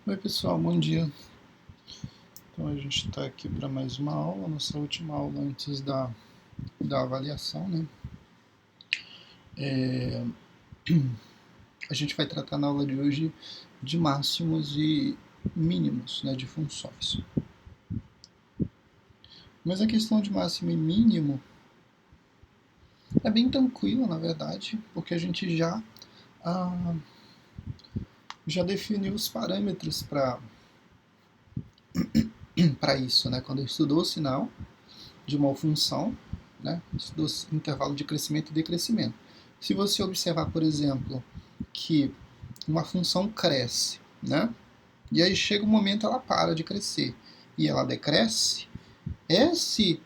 Oi pessoal, bom dia. Então a gente está aqui para mais uma aula, nossa última aula antes da avaliação, né? A gente vai tratar na aula de hoje de máximos e mínimos, né, de funções. Mas a questão de máximo e mínimo é bem tranquila, na verdade, porque a gente já definiu os parâmetros para isso, né? Quando estudou o sinal de uma função, né, do intervalo de crescimento e decrescimento. Se você observar, por exemplo, que uma função cresce, né, e aí chega um momento ela para de crescer e ela decresce, esse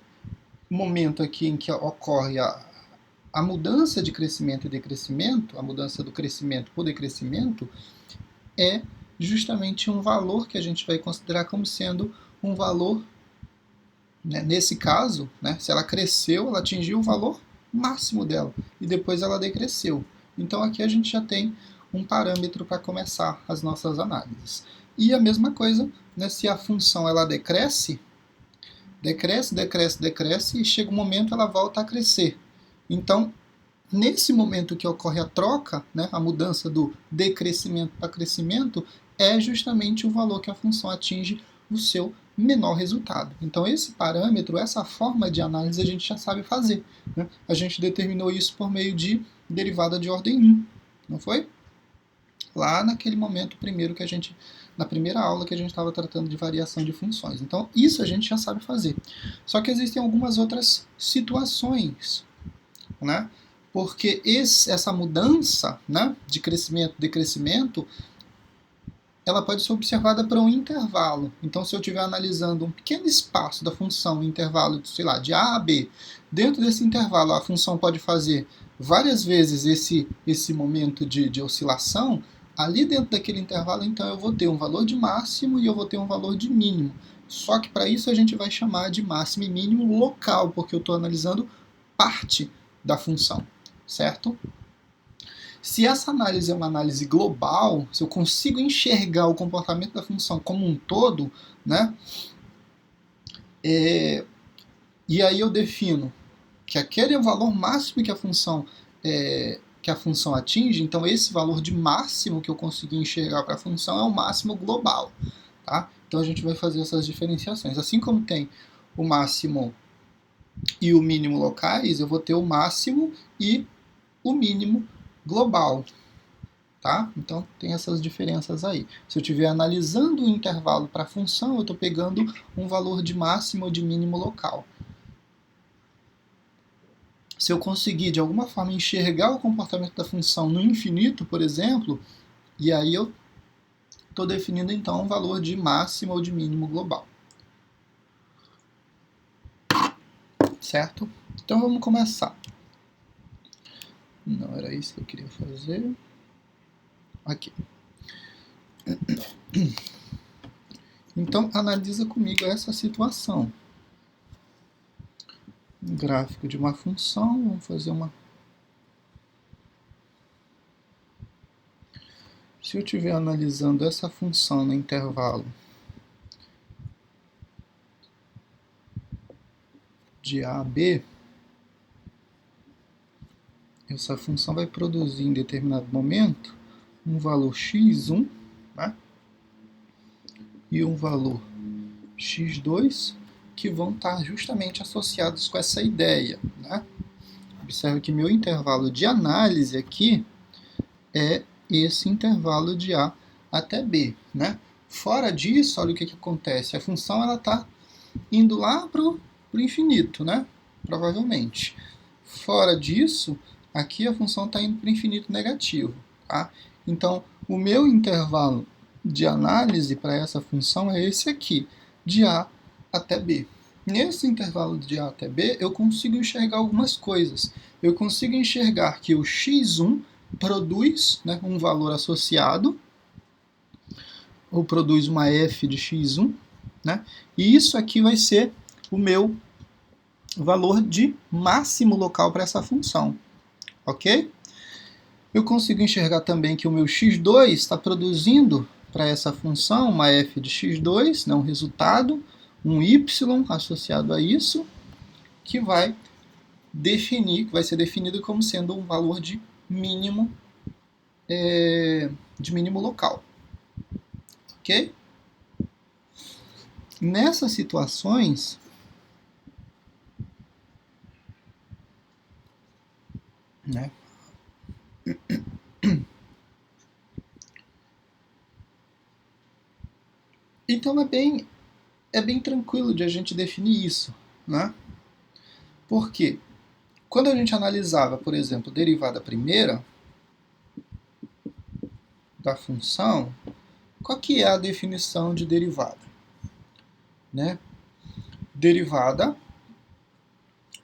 momento aqui em que ocorre a mudança de crescimento e decrescimento, a mudança do crescimento por decrescimento, é justamente um valor que a gente vai considerar como sendo um valor, né, nesse caso, né, se ela cresceu, ela atingiu o valor máximo dela e depois ela decresceu. Então aqui a gente já tem um parâmetro para começar as nossas análises. E a mesma coisa, né, se a função ela decresce e chega um momento ela volta a crescer. Então, nesse momento que ocorre a troca, né, a mudança do decrescimento para crescimento, é justamente o valor que a função atinge o seu menor resultado. Então, esse parâmetro, essa forma de análise, a gente já sabe fazer, né? A gente determinou isso por meio de derivada de ordem 1, não foi? Lá naquele momento primeiro que a gente, na primeira aula que a gente estava tratando de variação de funções. Então, isso a gente já sabe fazer. Só que existem algumas outras situações, né? Porque essa mudança, né, de crescimento e decrescimento, ela pode ser observada para um intervalo. Então, se eu estiver analisando um pequeno espaço da função, um intervalo, sei lá, de A a B, dentro desse intervalo a função pode fazer várias vezes esse momento de oscilação, ali dentro daquele intervalo, então, eu vou ter um valor de máximo e eu vou ter um valor de mínimo. Só que para isso a gente vai chamar de máximo e mínimo local, porque eu estou analisando parte da função, certo? Se essa análise é uma análise global, se eu consigo enxergar o comportamento da função como um todo, né, e aí eu defino que aquele é o valor máximo que a função atinge, então esse valor de máximo que eu consegui enxergar para a função é o máximo global. Tá? Então a gente vai fazer essas diferenciações. Assim como tem o máximo e o mínimo locais, eu vou ter o máximo e o mínimo global. Tá? Então tem essas diferenças aí. Se eu estiver analisando o intervalo para a função, eu estou pegando um valor de máximo ou de mínimo local. Se eu conseguir de alguma forma enxergar o comportamento da função no infinito, por exemplo, e aí eu estou definindo então um valor de máximo ou de mínimo global. Certo? Então vamos começar. Não era isso que eu queria fazer. Aqui. Então analisa comigo essa situação. Um gráfico de uma função, vamos fazer uma. Se eu estiver analisando essa função no intervalo de A a B, essa função vai produzir em determinado momento um valor x1, né, e um valor x2, que vão estar justamente associados com essa ideia. Né? Observe que meu intervalo de análise aqui é esse intervalo de A até B. Né? Fora disso, olha o que acontece. A função está indo lá para o infinito, né? Provavelmente. Fora disso, aqui a função está indo para o infinito negativo. Tá? Então, o meu intervalo de análise para essa função é esse aqui, de A até B. Nesse intervalo de A até B, eu consigo enxergar algumas coisas. Eu consigo enxergar que o x1 produz, né, um valor associado, ou produz uma f de x1, né, e isso aqui vai ser o meu valor de máximo local para essa função. Ok? Eu consigo enxergar também que o meu x2 está produzindo para essa função uma f de x2, né, um resultado, um y associado a isso, que vai ser definido como sendo um valor de mínimo local. Ok? Nessas situações, né, então é bem tranquilo de a gente definir isso, né? Porque quando a gente analisava, por exemplo, derivada primeira da função, qual que é a definição de derivada? Né? Derivada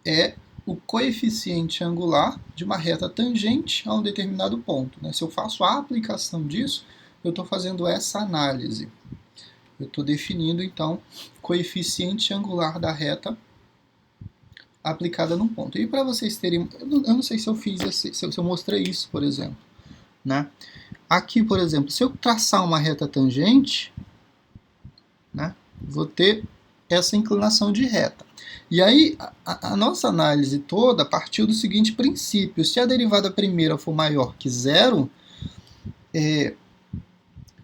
é o coeficiente angular de uma reta tangente a um determinado ponto. Né? Se eu faço a aplicação disso, eu estou fazendo essa análise. Eu estou definindo, então, coeficiente angular da reta aplicada num ponto. E para vocês terem... Eu não sei se eu fiz se eu mostrei isso, por exemplo. Né? Aqui, por exemplo, se eu traçar uma reta tangente, né, vou ter essa inclinação de reta. E aí, a nossa análise toda partiu do seguinte princípio. Se a derivada primeira for maior que zero,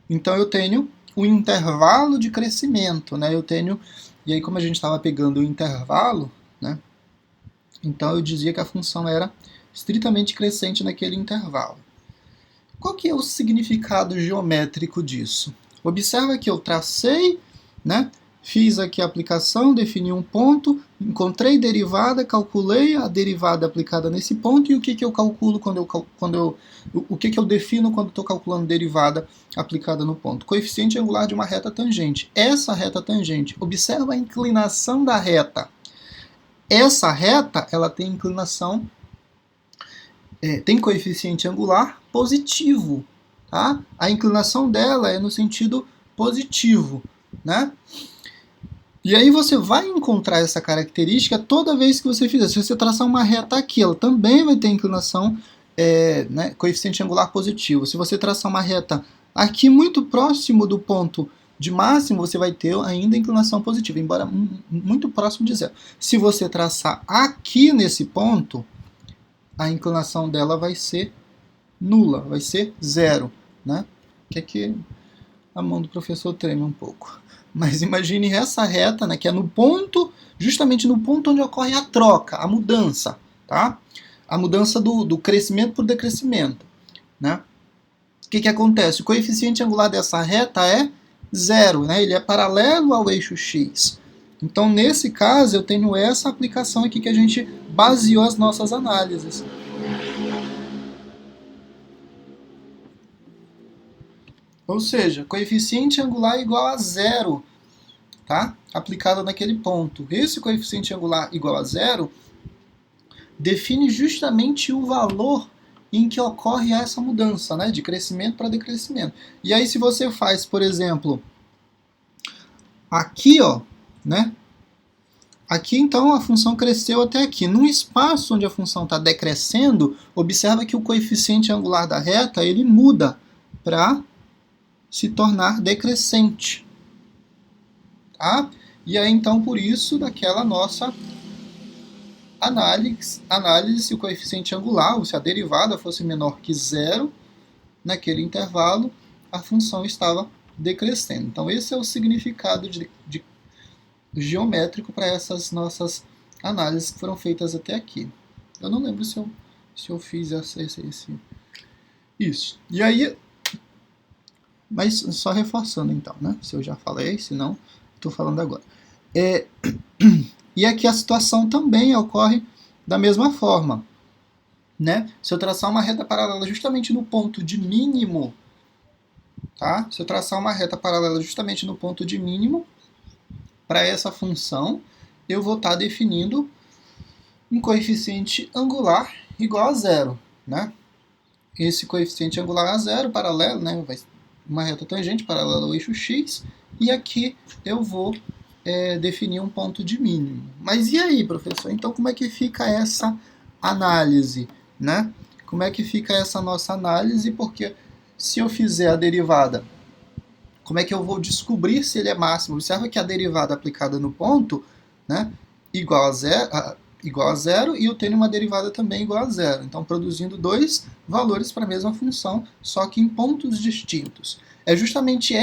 então eu tenho o intervalo de crescimento. Né? E aí, como a gente estava pegando o intervalo, né, então eu dizia que a função era estritamente crescente naquele intervalo. Qual que é o significado geométrico disso? Observa que eu tracei, né? Fiz aqui a aplicação, defini um ponto, encontrei derivada, calculei a derivada aplicada nesse ponto, e o que eu calculo o que eu defino quando estou calculando derivada aplicada no ponto? Coeficiente angular de uma reta tangente. Essa reta tangente, observa a inclinação da reta. Essa reta, ela tem inclinação, tem coeficiente angular positivo. Tá? A inclinação dela é no sentido positivo. Né? E aí você vai encontrar essa característica toda vez que você fizer. Se você traçar uma reta aqui, ela também vai ter inclinação, né, coeficiente angular positivo. Se você traçar uma reta aqui muito próximo do ponto de máximo, você vai ter ainda inclinação positiva, embora muito próximo de zero. Se você traçar aqui nesse ponto, a inclinação dela vai ser nula, vai ser zero. Né? Que aqui a mão do professor treme um pouco. Mas imagine essa reta, né, que é no ponto, justamente no ponto onde ocorre a troca, a mudança, tá? A mudança do crescimento para o decrescimento. Né? O que acontece? O coeficiente angular dessa reta é zero, né? Ele é paralelo ao eixo x. Então, nesse caso, eu tenho essa aplicação aqui que a gente baseou as nossas análises. Ou seja, coeficiente angular igual a zero, tá? Aplicado naquele ponto. Esse coeficiente angular igual a zero define justamente o valor em que ocorre essa mudança, né? De crescimento para decrescimento. E aí, se você faz, por exemplo, aqui, ó, né? Aqui, então, a função cresceu até aqui. Num espaço onde a função está decrescendo, observa que o coeficiente angular da reta ele muda para se tornar decrescente. Tá? E aí, então, por isso, daquela nossa análise, se o coeficiente angular, ou se a derivada fosse menor que zero, naquele intervalo, a função estava decrescendo. Então, esse é o significado geométrico para essas nossas análises que foram feitas até aqui. Eu não lembro se eu fiz isso. E aí, mas só reforçando então, né? Se eu já falei, se não, estou falando agora. E aqui a situação também ocorre da mesma forma. Né? Se eu traçar uma reta paralela justamente no ponto de mínimo, tá? Se eu traçar uma reta paralela justamente no ponto de mínimo, para essa função, eu vou estar definindo um coeficiente angular igual a zero. Né? Esse coeficiente angular a zero, paralelo, né? Uma reta tangente paralela ao eixo x, e aqui eu vou definir um ponto de mínimo. Mas e aí, professor? Então como é que fica essa análise? Né? Como é que fica essa nossa análise? Porque se eu fizer a derivada Como é que eu vou descobrir se ele é máximo? Observa que a derivada aplicada no ponto, né, igual a zero, e eu tenho uma derivada também igual a zero. Então, produzindo dois valores para a mesma função, só que em pontos distintos. É justamente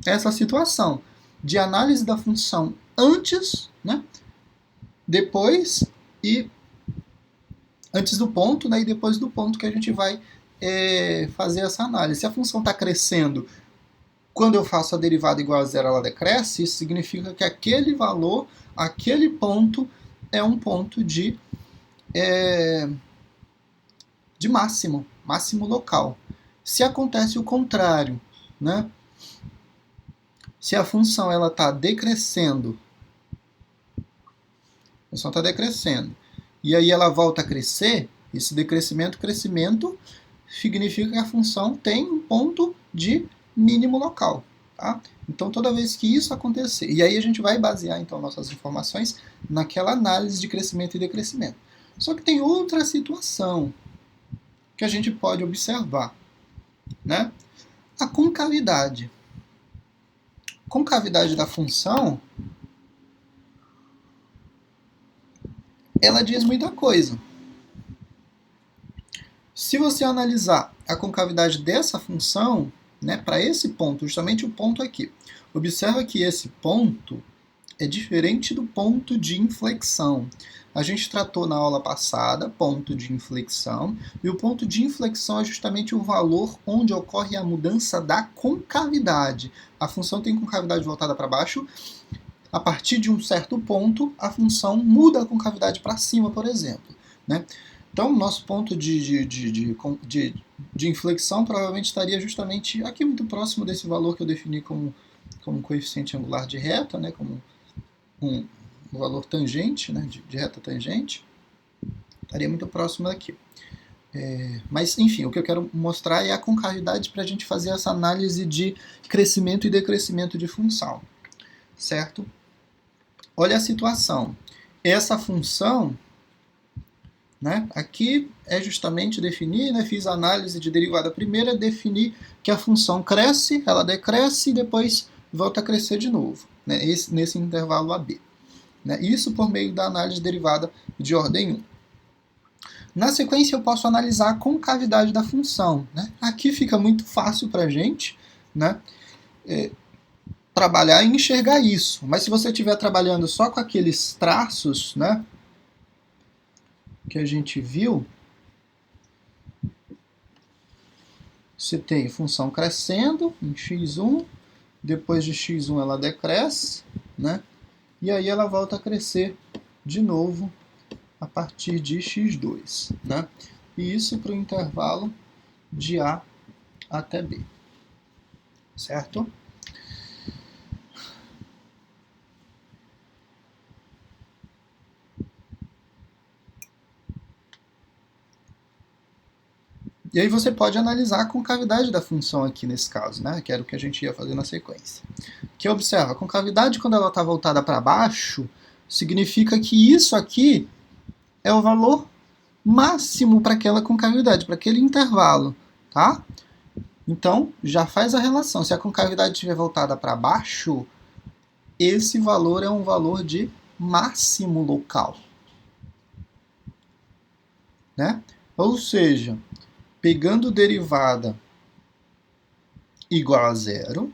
essa situação de análise da função antes, né, depois e antes do ponto, né, e depois do ponto que a gente vai fazer essa análise. Se a função está crescendo, quando eu faço a derivada igual a zero, ela decresce, isso significa que aquele valor, aquele ponto, é um ponto de máximo, máximo local. Se acontece o contrário, né? Se a função está decrescendo, e aí ela volta a crescer, esse crescimento, significa que a função tem um ponto de mínimo local. Tá? Então, toda vez que isso acontecer, e aí a gente vai basear então nossas informações naquela análise de crescimento e decrescimento. Só que tem outra situação que a gente pode observar, né? A concavidade. A concavidade da função, ela diz muita coisa. Se você analisar a concavidade dessa função, né, para esse ponto, justamente o ponto aqui, observa que esse ponto é diferente do ponto de inflexão. A gente tratou na aula passada ponto de inflexão, e o ponto de inflexão é justamente o valor onde ocorre a mudança da concavidade. A função tem concavidade voltada para baixo, a partir de um certo ponto, a função muda a concavidade para cima, por exemplo. Né? Então, nosso ponto de inflexão provavelmente estaria justamente aqui muito próximo desse valor que eu defini como coeficiente angular de reta, né? Como um valor tangente, né? de reta tangente, estaria muito próximo daqui. Mas, enfim, o que eu quero mostrar é a concavidade para a gente fazer essa análise de crescimento e decrescimento de função. Certo? Olha a situação. Essa função, né, aqui é justamente definir, né, fiz a análise de derivada primeira, definir que a função cresce, ela decresce e depois volta a crescer de novo, né, nesse intervalo AB. Né, isso por meio da análise de derivada de ordem 1. Na sequência, eu posso analisar a concavidade da função. Né? Aqui fica muito fácil para a gente, né, trabalhar e enxergar isso. Mas se você estiver trabalhando só com aqueles traços, né, que a gente viu, você tem função crescendo em x1, depois de x1 ela decresce, né, e aí ela volta a crescer de novo a partir de x2. Né, e isso para o intervalo de A até B. Certo? E aí você pode analisar a concavidade da função aqui nesse caso, né? Que era o que a gente ia fazer na sequência. Que observa, a concavidade quando ela está voltada para baixo, significa que isso aqui é o valor máximo para aquela concavidade, para aquele intervalo, tá? Então, já faz a relação. Se a concavidade estiver voltada para baixo, esse valor é um valor de máximo local. Né? Ou seja, pegando derivada igual a zero,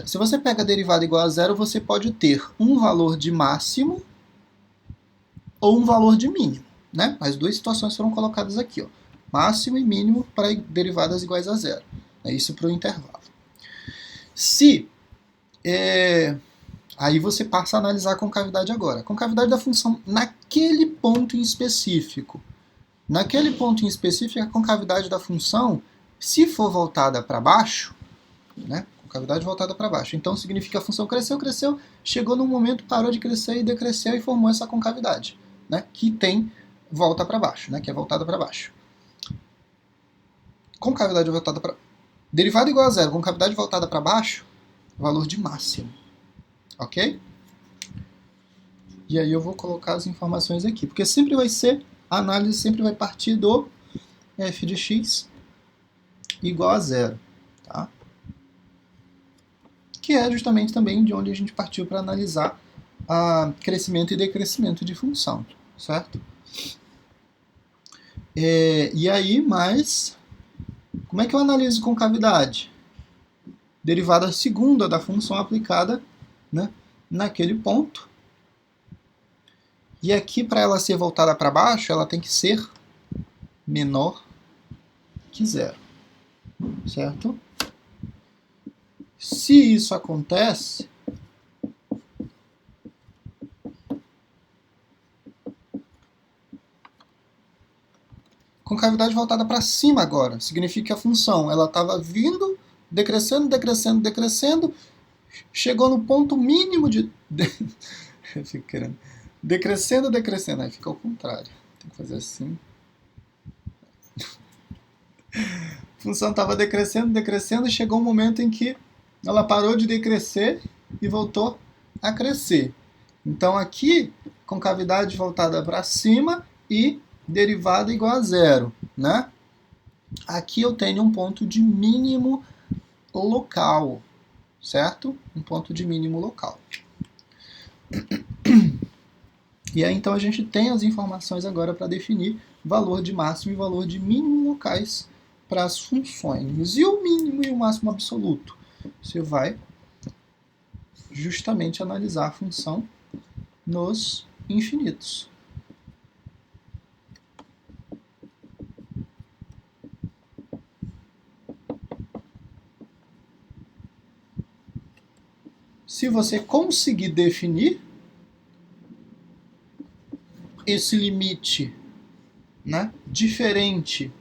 se você pega a derivada igual a zero, você pode ter um valor de máximo ou um valor de mínimo. Né? As duas situações foram colocadas aqui. Ó. Máximo e mínimo para derivadas iguais a zero. É isso para o intervalo. Aí você passa a analisar a concavidade agora. A concavidade da função naquele ponto em específico. Naquele ponto em específico, a concavidade da função, se for voltada para baixo, né? Concavidade voltada para baixo. Então significa que a função cresceu, chegou num momento, parou de crescer e decresceu e formou essa concavidade, né? Que tem volta para baixo, né? Que é voltada para baixo. Concavidade voltada para... Derivada igual a zero, concavidade voltada para baixo, valor de máximo. Ok? E aí eu vou colocar as informações aqui, porque sempre vai ser, a análise sempre vai partir do f de x igual a zero, tá? Que é justamente também de onde a gente partiu para analisar crescimento e decrescimento de função, certo? E aí, mas como é que eu analiso concavidade? Derivada segunda da função aplicada, né, naquele ponto. E aqui, para ela ser voltada para baixo, ela tem que ser menor que zero, certo? Se isso acontece, concavidade voltada para cima agora, significa que a função ela estava vindo, decrescendo, decrescendo, decrescendo, chegou no ponto mínimo de... Eu fico querendo... Decrescendo, decrescendo, aí fica ao contrário. Tem que fazer assim. A função estava decrescendo, decrescendo, e chegou um momento em que ela parou de decrescer e voltou a crescer. Então aqui, concavidade voltada para cima e derivada igual a zero, né? Aqui eu tenho um ponto de mínimo local, certo? Um ponto de mínimo local. E aí então a gente tem as informações agora para definir valor de máximo e valor de mínimo locais para as funções. E o mínimo e o máximo absoluto? Você vai justamente analisar a função nos infinitos. Se você conseguir definir esse limite, né, diferente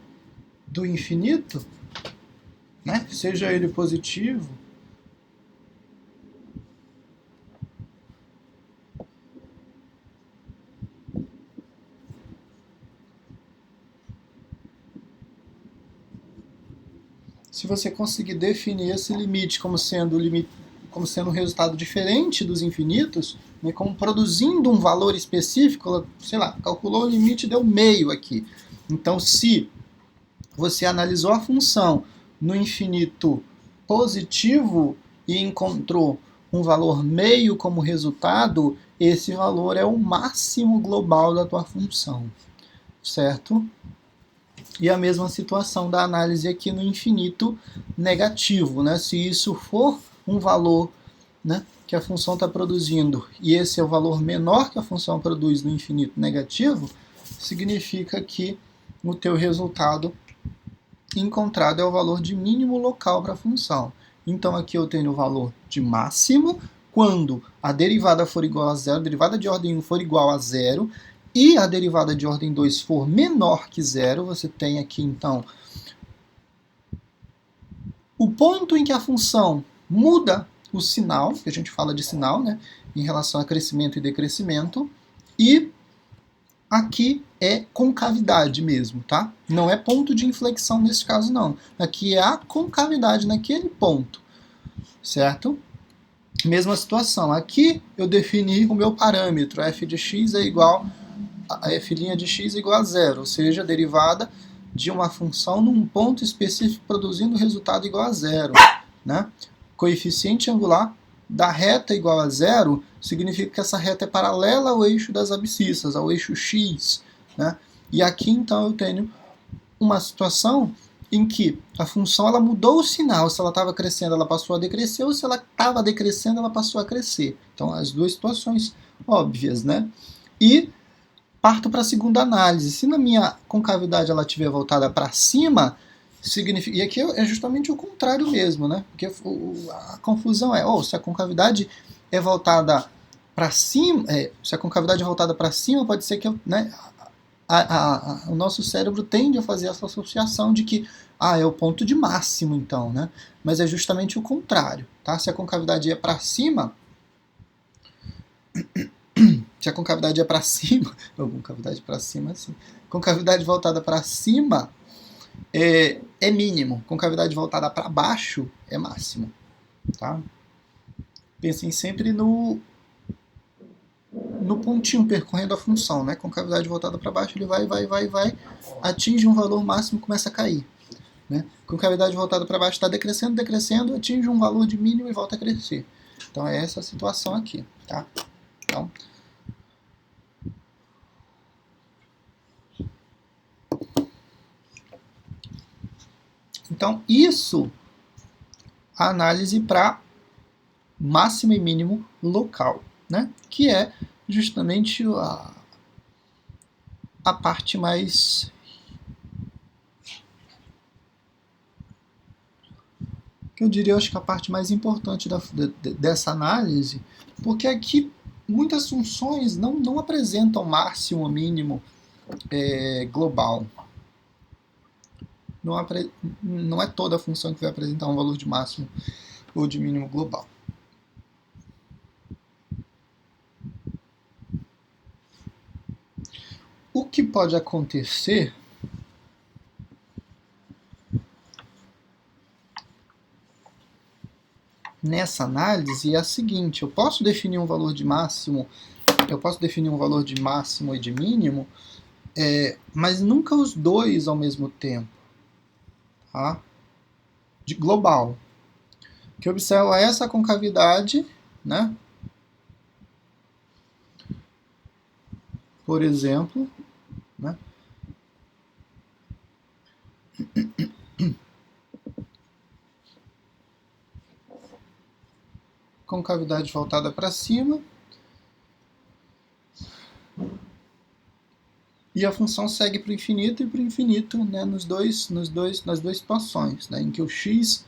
do infinito, né, seja ele positivo, se você conseguir definir esse limite como sendo um resultado diferente dos infinitos, né, como produzindo um valor específico, sei lá, calculou o limite e deu meio aqui. Então, se você analisou a função no infinito positivo e encontrou um valor meio como resultado, esse valor é o máximo global da tua função, certo? E a mesma situação da análise aqui no infinito negativo, né? Se isso for um valor, né, que a função está produzindo e esse é o valor menor que a função produz no infinito negativo, significa que o teu resultado encontrado é o valor de mínimo local para a função. Então aqui eu tenho o valor de máximo quando a derivada for igual a zero, a derivada de ordem 1 for igual a zero, e a derivada de ordem 2 for menor que zero, você tem aqui então o ponto em que a função muda o sinal, que a gente fala de sinal, né, em relação a crescimento e decrescimento, e aqui é concavidade mesmo, tá? Não é ponto de inflexão nesse caso não. Aqui é a concavidade naquele ponto, certo? Mesma situação. Aqui eu defini o meu parâmetro, f de x é igual a f' de x é igual a zero, ou seja, a derivada de uma função num ponto específico produzindo resultado igual a zero, né? Coeficiente angular da reta igual a zero significa que essa reta é paralela ao eixo das abscissas, ao eixo x, né? E aqui então eu tenho uma situação em que a função ela mudou o sinal, se ela estava crescendo ela passou a decrescer, ou se ela estava decrescendo ela passou a crescer. Então as duas situações óbvias, né? E parto para a segunda análise. Se na minha concavidade ela estiver voltada para cima, significa... E aqui é justamente o contrário mesmo, né? Porque a confusão é, se a concavidade é voltada para cima, se a concavidade é voltada para cima, pode ser que, né, o nosso cérebro tende a fazer essa associação de que é o ponto de máximo, então, né? Mas é justamente o contrário, tá? Se a concavidade é para cima, se a concavidade é para cima, ou concavidade para cima, assim, concavidade voltada para cima é mínimo, concavidade voltada para baixo é máximo, tá? Pensem sempre no pontinho percorrendo a função, né? Concavidade voltada para baixo, ele vai, atinge um valor máximo e começa a cair. né? Concavidade voltada para baixo está decrescendo, decrescendo, atinge um valor de mínimo e volta a crescer. Então é essa a situação aqui, tá? Então isso, a análise para máximo e mínimo local, né? Que é justamente a parte mais que eu diria, acho que a parte mais importante dessa análise, porque aqui muitas funções não apresentam máximo ou mínimo global. Não é toda a função que vai apresentar um valor de máximo ou de mínimo global. O que pode acontecer nessa análise é a seguinte: eu posso definir um valor de máximo, e de mínimo, mas nunca os dois ao mesmo tempo, tá? De global. Que observa essa concavidade, né? Por exemplo, né? Concavidade voltada para cima. E a função segue para o infinito e para o infinito, né, nas duas situações, né, em que o x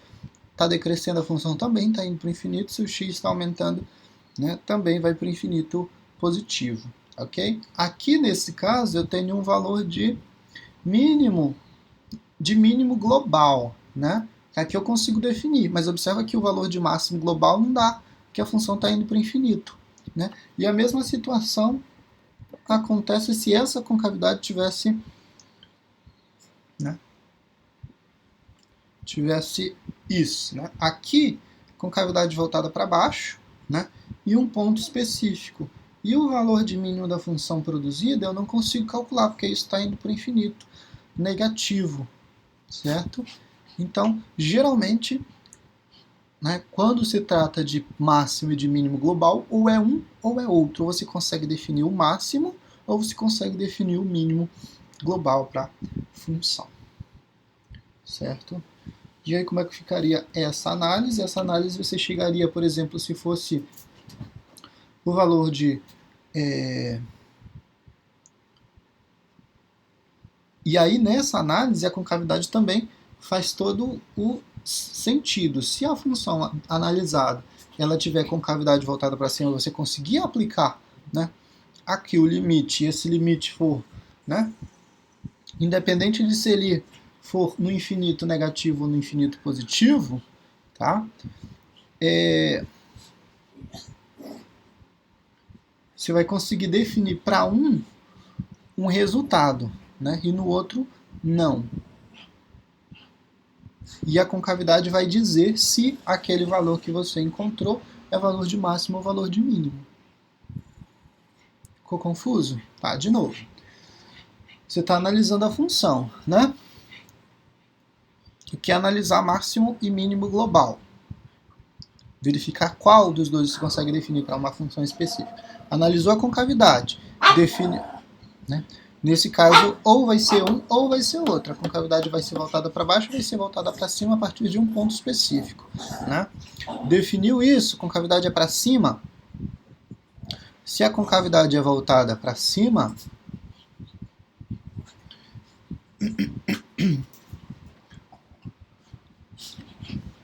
está decrescendo, a função também está indo para o infinito, se o x está aumentando, né, também vai para o infinito positivo. Ok? Aqui nesse caso eu tenho um valor de mínimo global, né? Aqui eu consigo definir, mas observa que o valor de máximo global não dá, porque a função está indo para o infinito, né? E a mesma situação acontece se essa concavidade tivesse, né, isso, né? Aqui, concavidade voltada para baixo, né, e um ponto específico. E o valor de mínimo da função produzida eu não consigo calcular, porque isso está indo para o infinito negativo, certo? Então, geralmente, né, quando se trata de máximo e de mínimo global, ou é um ou é outro. Ou você consegue definir o máximo, ou você consegue definir o mínimo global para a função. Certo? E aí como é que ficaria essa análise? Essa análise você chegaria, por exemplo, se fosse o valor de... E aí nessa análise a concavidade também faz todo o sentido. Se a função analisada ela tiver concavidade voltada para cima, você conseguir aplicar, né, aqui o limite, e esse limite for, né, independente de se ele for no infinito negativo ou no infinito positivo, tá? Você vai conseguir definir para um resultado, né? E no outro não. E a concavidade vai dizer se aquele valor que você encontrou é valor de máximo ou valor de mínimo. Ficou confuso? Tá, de novo. Você está analisando a função, né? O que é analisar máximo e mínimo global. Verificar qual dos dois você consegue definir para uma função específica. Analisou a concavidade, define, né? Nesse caso, ou vai ser um ou vai ser outro. A concavidade vai ser voltada para baixo ou vai ser voltada para cima a partir de um ponto específico, né? Definiu isso, concavidade é para cima. Se a concavidade é voltada para cima,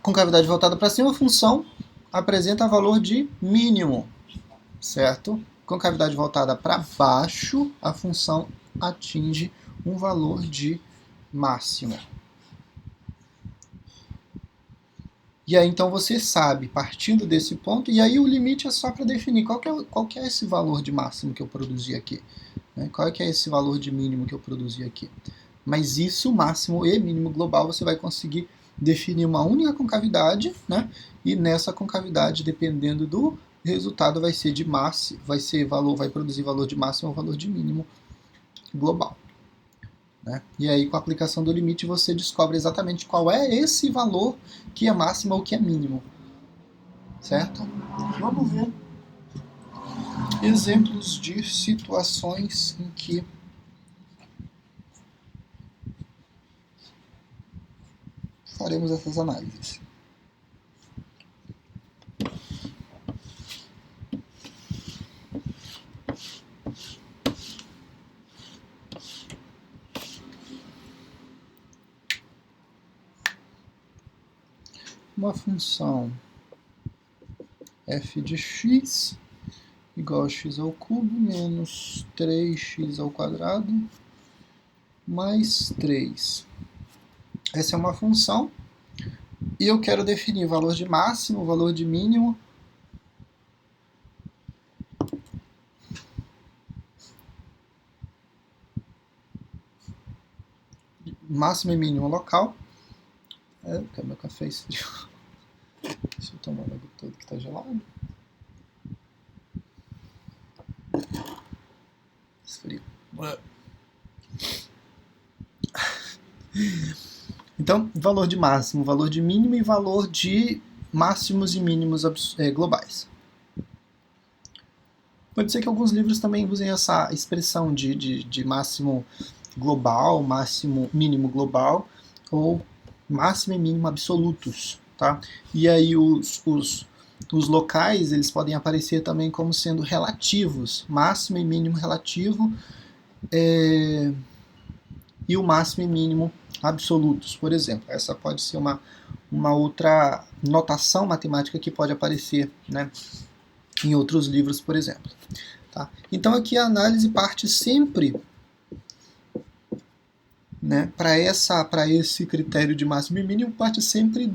concavidade voltada para cima, a função apresenta valor de mínimo, certo? Concavidade voltada para baixo, a função atinge um valor de máximo. E aí então você sabe, partindo desse ponto, e aí o limite é só para definir qual que é esse valor de máximo que eu produzi aqui, né? Qual que é esse valor de mínimo que eu produzi aqui. Mas isso, máximo e mínimo global, você vai conseguir definir uma única concavidade, né? E nessa concavidade, dependendo do resultado, vai ser de máximo, vai produzir valor de máximo ou valor de mínimo global, né? E aí, com a aplicação do limite, você descobre exatamente qual é esse valor que é máximo ou que é mínimo. Certo? Vamos ver exemplos de situações em que faremos essas análises. Uma função f de x igual a x ao cubo menos 3x ao quadrado mais 3. Essa é uma função e eu quero definir valor de máximo, valor de mínimo. Máximo e mínimo local. Porque meu café é esfrio. Deixa eu tomar logo todo que está gelado. Esfrio. Então, valor de máximo, valor de mínimo e valor de máximos e mínimos globais. Pode ser que alguns livros também usem essa expressão de máximo global, máximo mínimo global, ou máximo e mínimo absolutos, tá? E aí os locais, eles podem aparecer também como sendo relativos, máximo e mínimo relativo, e o máximo e mínimo absolutos, por exemplo. Essa pode ser uma outra notação matemática que pode aparecer, né, em outros livros, por exemplo. Tá? Então aqui a análise parte sempre, né, para esse critério de máximo e mínimo, parte sempre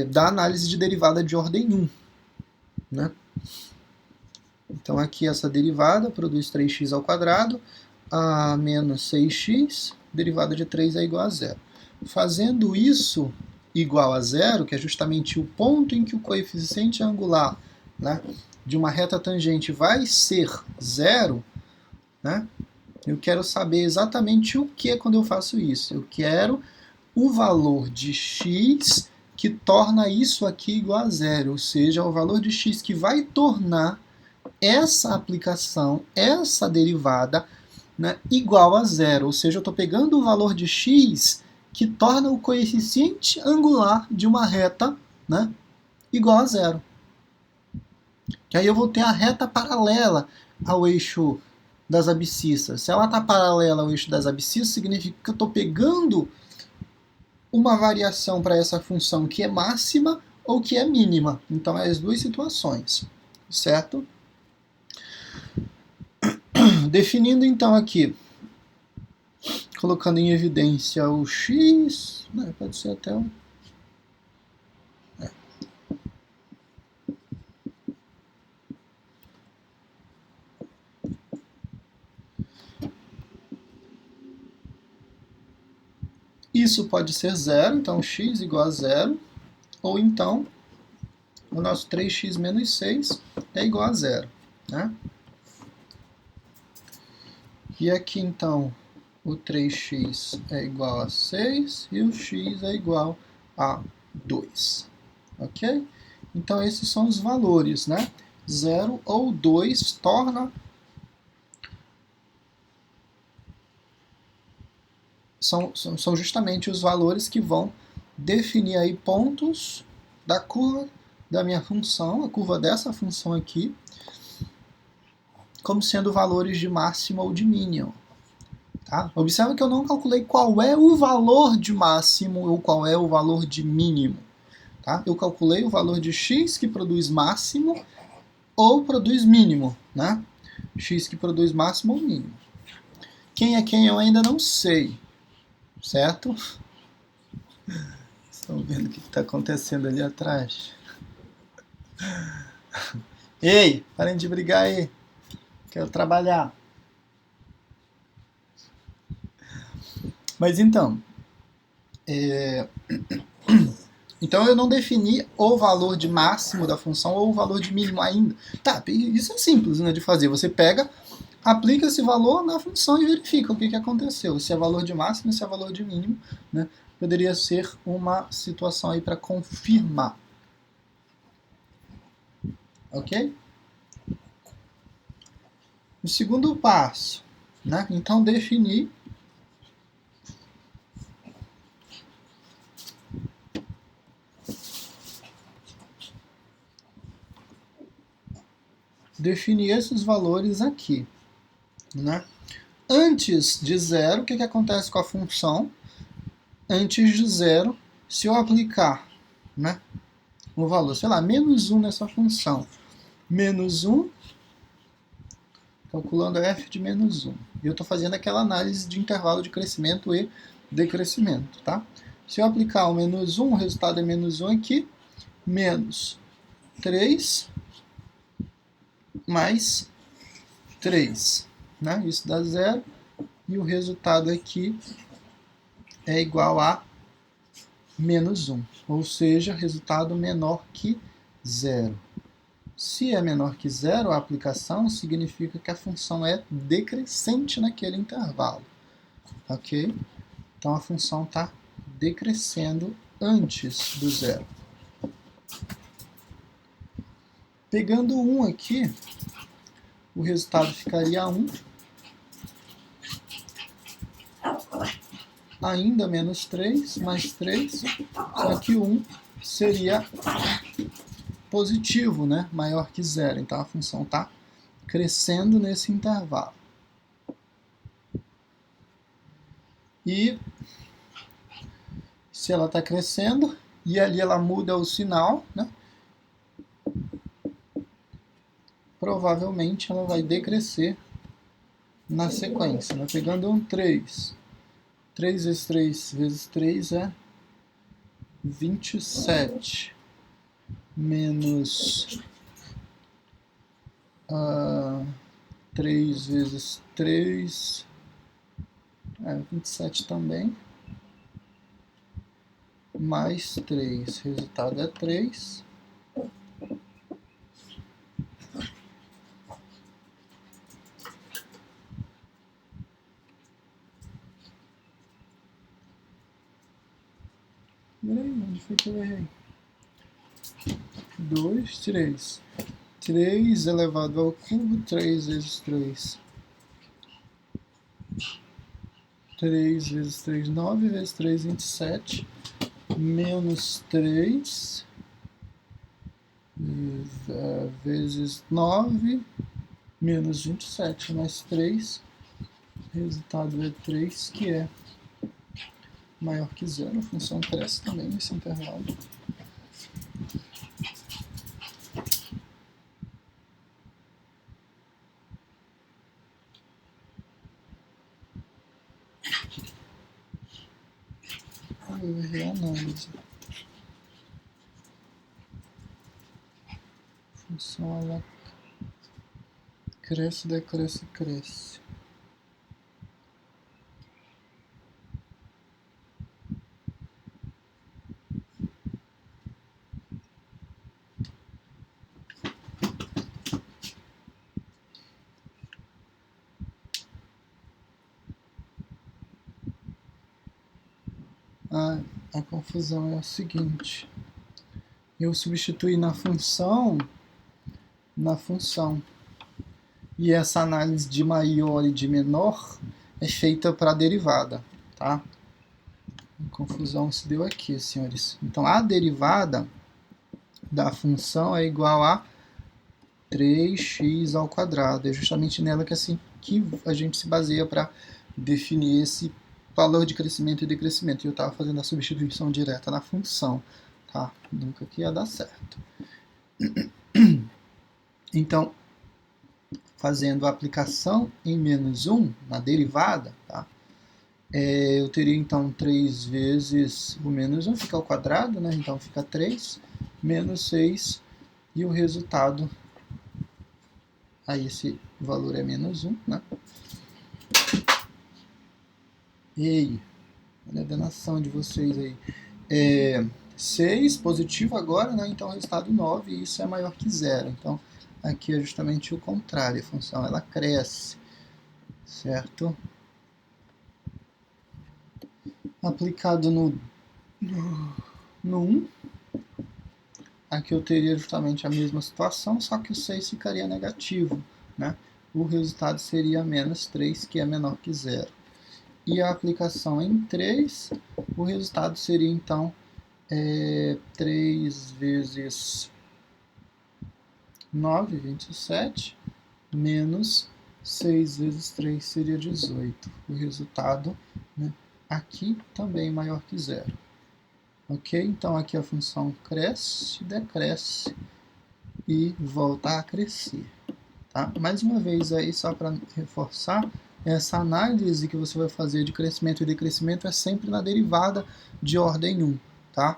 da análise de derivada de ordem 1. Né? Então aqui essa derivada produz 3x ao quadrado a menos 6x, derivada de 3 é igual a 0. Fazendo isso igual a 0, que é justamente o ponto em que o coeficiente angular, né, de uma reta tangente vai ser 0, né, eu quero saber exatamente o que quando eu faço isso. Eu quero o valor de x que torna isso aqui igual a 0, ou seja, o valor de x que vai tornar essa aplicação, essa derivada, né, igual a 0. Ou seja, eu estou pegando o valor de x que torna o coeficiente angular de uma reta, né, igual a 0. Que aí eu vou ter a reta paralela ao eixo das abscissas. Se ela está paralela ao eixo das abscissas, significa que eu estou pegando uma variação para essa função que é máxima ou que é mínima. Então, é as duas situações, certo? Definindo então aqui, colocando em evidência o x, né, pode ser até um... Isso pode ser 0, então x igual a 0, ou então o nosso 3x menos 6 é igual a 0. Né? E aqui então o 3x é igual a 6 e o x é igual a 2. Ok? Então esses são os valores, né? 0 ou 2 torna... São justamente os valores que vão definir aí pontos da curva da minha função, a curva dessa função aqui, como sendo valores de máximo ou de mínimo. Tá? Observa que eu não calculei qual é o valor de máximo ou qual é o valor de mínimo. Tá? Eu calculei o valor de x que produz máximo ou produz mínimo. Né? X que produz máximo ou mínimo. Quem é quem eu ainda não sei. Certo? Estão vendo o que está acontecendo ali atrás? Ei, parem de brigar aí. Quero trabalhar. Mas então, então eu não defini o valor de máximo da função ou o valor de mínimo ainda. Tá, isso é simples, né, de fazer. Você pega aplica esse valor na função e verifica o que aconteceu, se é valor de máximo, se é valor de mínimo, né? Poderia ser uma situação aí para confirmar. Ok? O segundo passo, né? Então definir esses valores aqui, né? Antes de zero, o que acontece com a função? Antes de zero, se eu aplicar, né, um valor, sei lá, menos 1 nessa função, menos 1, calculando f de menos 1. E eu estou fazendo aquela análise de intervalo de crescimento e decrescimento, tá? Se eu aplicar o menos 1, o resultado é menos 1 aqui, menos 3 mais 3, né? Isso dá 0, e o resultado aqui é igual a menos 1, ou seja, resultado menor que 0. Se é menor que 0, a aplicação significa que a função é decrescente naquele intervalo, ok? Então a função está decrescendo antes do 0. Pegando 1 aqui, o resultado ficaria 1, ainda menos 3, mais 3, só que 1 seria positivo, né? Maior que 0. Então a função está crescendo nesse intervalo. E se ela está crescendo, e ali ela muda o sinal, né? Provavelmente ela vai decrescer na sequência, né? Pegando um 3. 3 vezes 3 vezes 3 é 27. Menos 3 vezes 3 é 27 também. Mais 3. Resultado é 3. Peraí, onde foi que eu errei? 2, 3. 3 elevado ao cubo, 3 vezes 3. 3 vezes 3, 9 vezes 3, 27. Menos 3 vezes 9, menos 27, mais 3. Resultado é 3, que é maior que 0. A função cresce também nesse intervalo. Eu errei a análise. A função ela cresce, decresce, cresce. A confusão é a seguinte: eu substituí na função, e essa análise de maior e de menor é feita para a derivada, tá? A confusão se deu aqui, senhores. Então a derivada da função é igual a 3x ao quadrado. É justamente nela que a gente se baseia para definir esse valor de crescimento e decrescimento. E eu estava fazendo a substituição direta na função, tá? Nunca que ia dar certo. Então, fazendo a aplicação em menos 1 na derivada, tá? Eu teria então 3 vezes o menos 1, fica ao quadrado, né? Então fica 3, menos 6, e o resultado, aí esse valor é menos 1, né? Ei, olha a danação de vocês aí. 6 positivo agora, né? Então resultado 9, e isso é maior que 0. Então aqui é justamente o contrário, a função ela cresce. certo? Aplicado no 1, aqui eu teria justamente a mesma situação, só que o 6 ficaria negativo, né? O resultado seria menos 3, que é menor que zero. E a aplicação em 3, o resultado seria então 3 vezes 9, 27, menos 6 vezes 3 seria 18. O resultado, né, aqui também maior que zero. Ok? Então aqui a função cresce, decresce e volta a crescer. Tá? Mais uma vez aí, só para reforçar, essa análise que você vai fazer de crescimento e decrescimento é sempre na derivada de ordem 1, tá?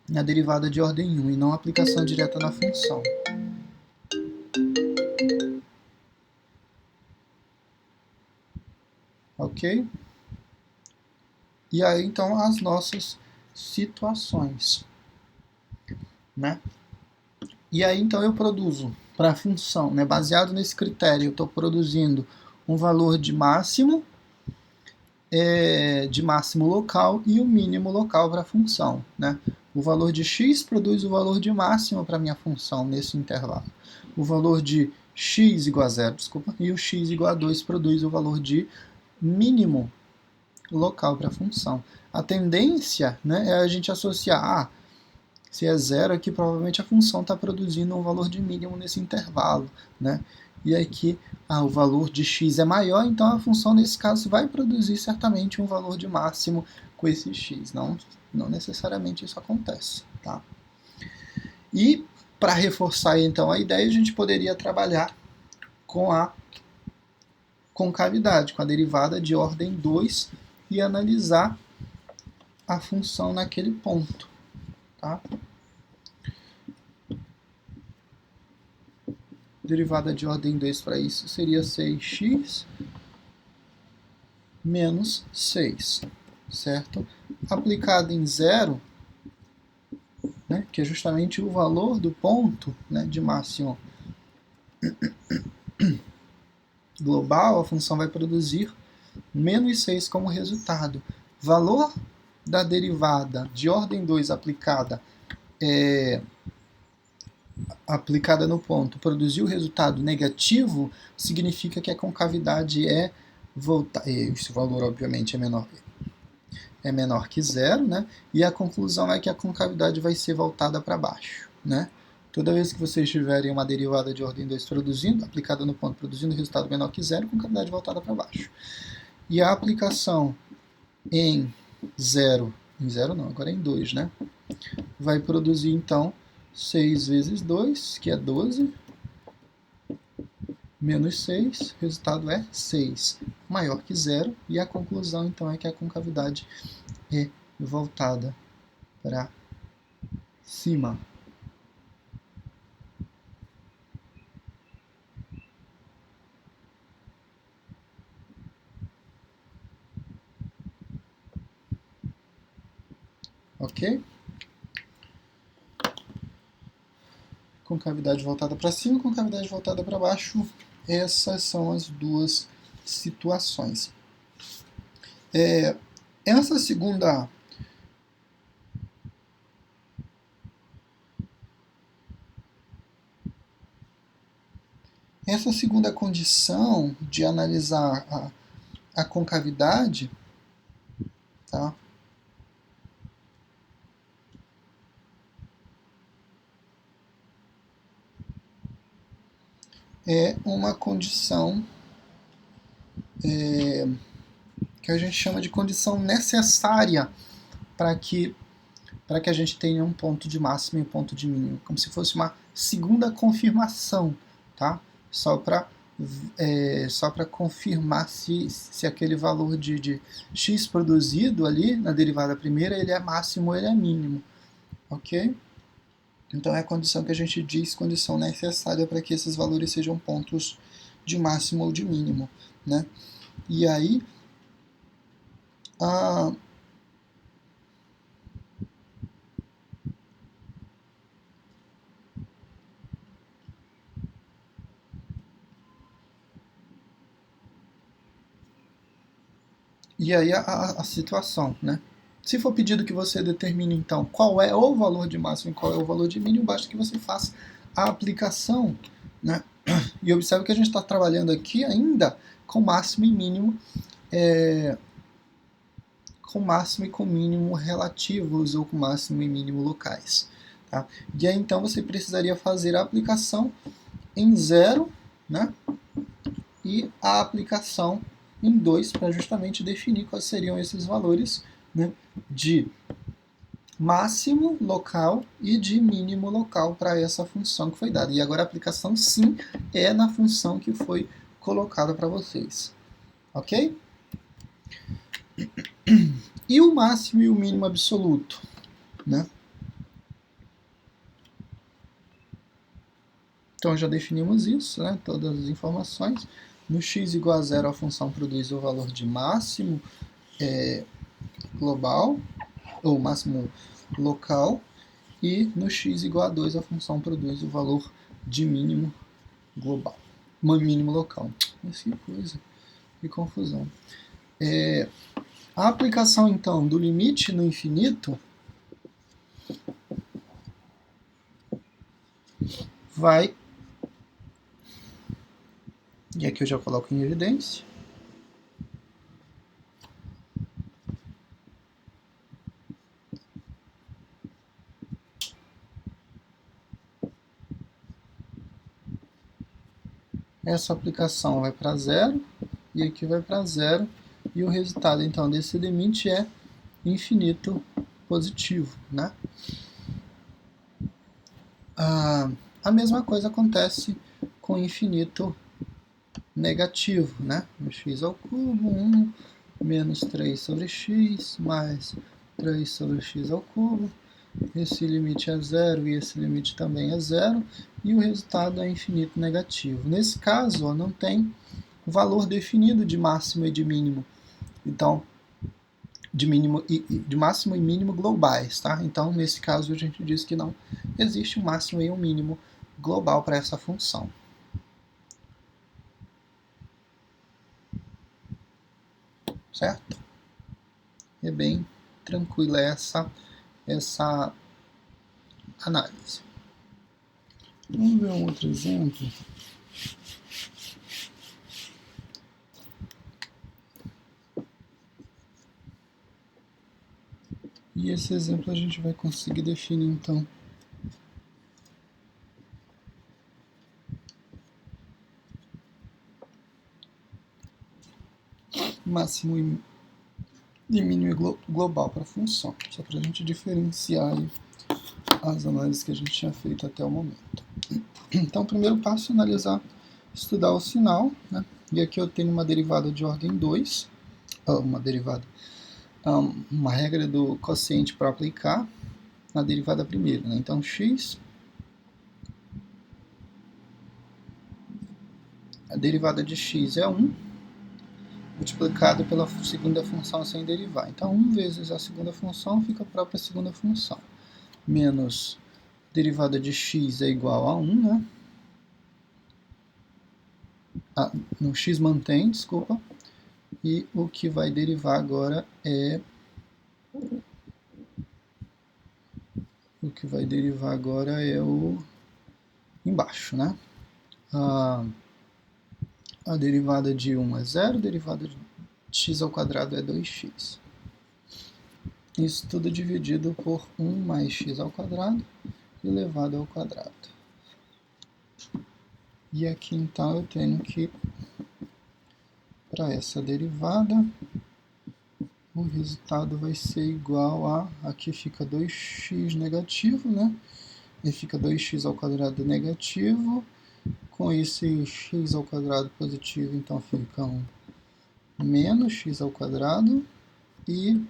Na derivada de ordem 1 e não aplicação direta na função. Ok? E aí, então, as nossas situações, né? E aí, então, eu produzo para a função, né? Baseado nesse critério, eu estou produzindo um valor de máximo local e o mínimo local para a função, né? O valor de x produz o valor de máximo para a minha função nesse intervalo. O valor de x igual a 0, desculpa, e o x igual a 2 produz o valor de mínimo local para a função. A tendência, né, é a gente associar, se é 0 aqui, provavelmente a função está produzindo um valor de mínimo nesse intervalo, né? E aqui o valor de x é maior, então a função nesse caso vai produzir certamente um valor de máximo com esse x. Não necessariamente isso acontece, tá? E para reforçar então a ideia, a gente poderia trabalhar com a concavidade, com a derivada de ordem 2 e analisar a função naquele ponto, tá? Derivada de ordem 2 para isso seria 6x menos 6, certo? Aplicado em 0, né, que é justamente o valor do ponto, né, de máximo global, a função vai produzir menos 6 como resultado. Valor da derivada de ordem 2 aplicada no ponto produziu o resultado negativo, significa que a concavidade é voltar. Esse valor, obviamente, é menor que zero, né? E a conclusão é que a concavidade vai ser voltada para baixo, né? Toda vez que vocês tiverem uma derivada de ordem 2 produzindo, aplicada no ponto, produzindo resultado menor que zero, concavidade voltada para baixo. E a aplicação em 0, em 0 não, agora é em 2, né? Vai produzir, então, 6 vezes 2, que é 12, menos 6, resultado é 6, maior que zero, e a conclusão, então, é que a concavidade é voltada para cima. Ok? Concavidade voltada para cima, concavidade voltada para baixo. Essas são as duas situações. Essa segunda condição de analisar a concavidade, tá? É uma condição que a gente chama de condição necessária para que a gente tenha um ponto de máximo e um ponto de mínimo, como se fosse uma segunda confirmação, tá? Só para confirmar se aquele valor de x produzido ali na derivada primeira ele é máximo ou ele é mínimo, ok? Então é a condição que a gente diz condição necessária para que esses valores sejam pontos de máximo ou de mínimo, né? E aí a E aí a situação, né? Se for pedido que você determine, então, qual é o valor de máximo e qual é o valor de mínimo, basta que você faça a aplicação, né? E observe que a gente está trabalhando aqui ainda com máximo e mínimo, com máximo e com mínimo relativos ou com máximo e mínimo locais. Tá? E aí, então, você precisaria fazer a aplicação em 0, né? E a aplicação em 2 para justamente definir quais seriam esses valores, né, de máximo local e de mínimo local para essa função que foi dada. E agora a aplicação sim é na função que foi colocada para vocês. Ok? E o máximo e o mínimo absoluto, né? Então já definimos isso, né? Todas as informações. No x igual a 0, a função produz o valor de máximo global, ou máximo local, e no x igual a 2, a função produz o valor de mínimo global. Mínimo local. Mas que coisa, que confusão. A aplicação, então, do limite no infinito vai... E aqui eu já coloco em evidência. Essa aplicação vai para 0, e aqui vai para 0, e o resultado, então, desse limite é infinito positivo, né? A mesma coisa acontece com infinito negativo, né? X ao cubo, 1 menos 3 sobre x, mais 3 sobre x ao cubo. Esse limite é 0 e esse limite também é 0, e o resultado é infinito negativo. Nesse caso, ó, não tem valor definido de máximo e de mínimo. Então, de máximo e mínimo globais, tá? Então, nesse caso, a gente diz que não existe um máximo e um mínimo global para essa função. Certo? É bem tranquila essa análise. Vamos ver um outro exemplo. E esse exemplo a gente vai conseguir definir, então, máximo e mínimo global para a função, só para a gente diferenciar aí as análises que a gente tinha feito até o momento. Então, o primeiro passo é analisar, estudar o sinal, né? E aqui eu tenho uma derivada de ordem 2, uma regra do quociente para aplicar na derivada primeira, né? Então, x, a derivada de x é 1, multiplicado pela segunda função sem derivar. Então, 1 vezes a segunda função fica a própria segunda função, menos derivada de x é igual a 1, né? No x mantém, desculpa, e o que vai derivar agora é o embaixo, né? A derivada de 1 é 0, a derivada de x ao quadrado é 2x. Isso tudo dividido por 1 mais x ao quadrado elevado ao quadrado. E aqui, então, eu tenho que, para essa derivada, o resultado vai ser igual a, aqui fica 2x negativo, né? E fica 2x ao quadrado negativo, com esse x ao quadrado positivo, então fica um menos x ao quadrado e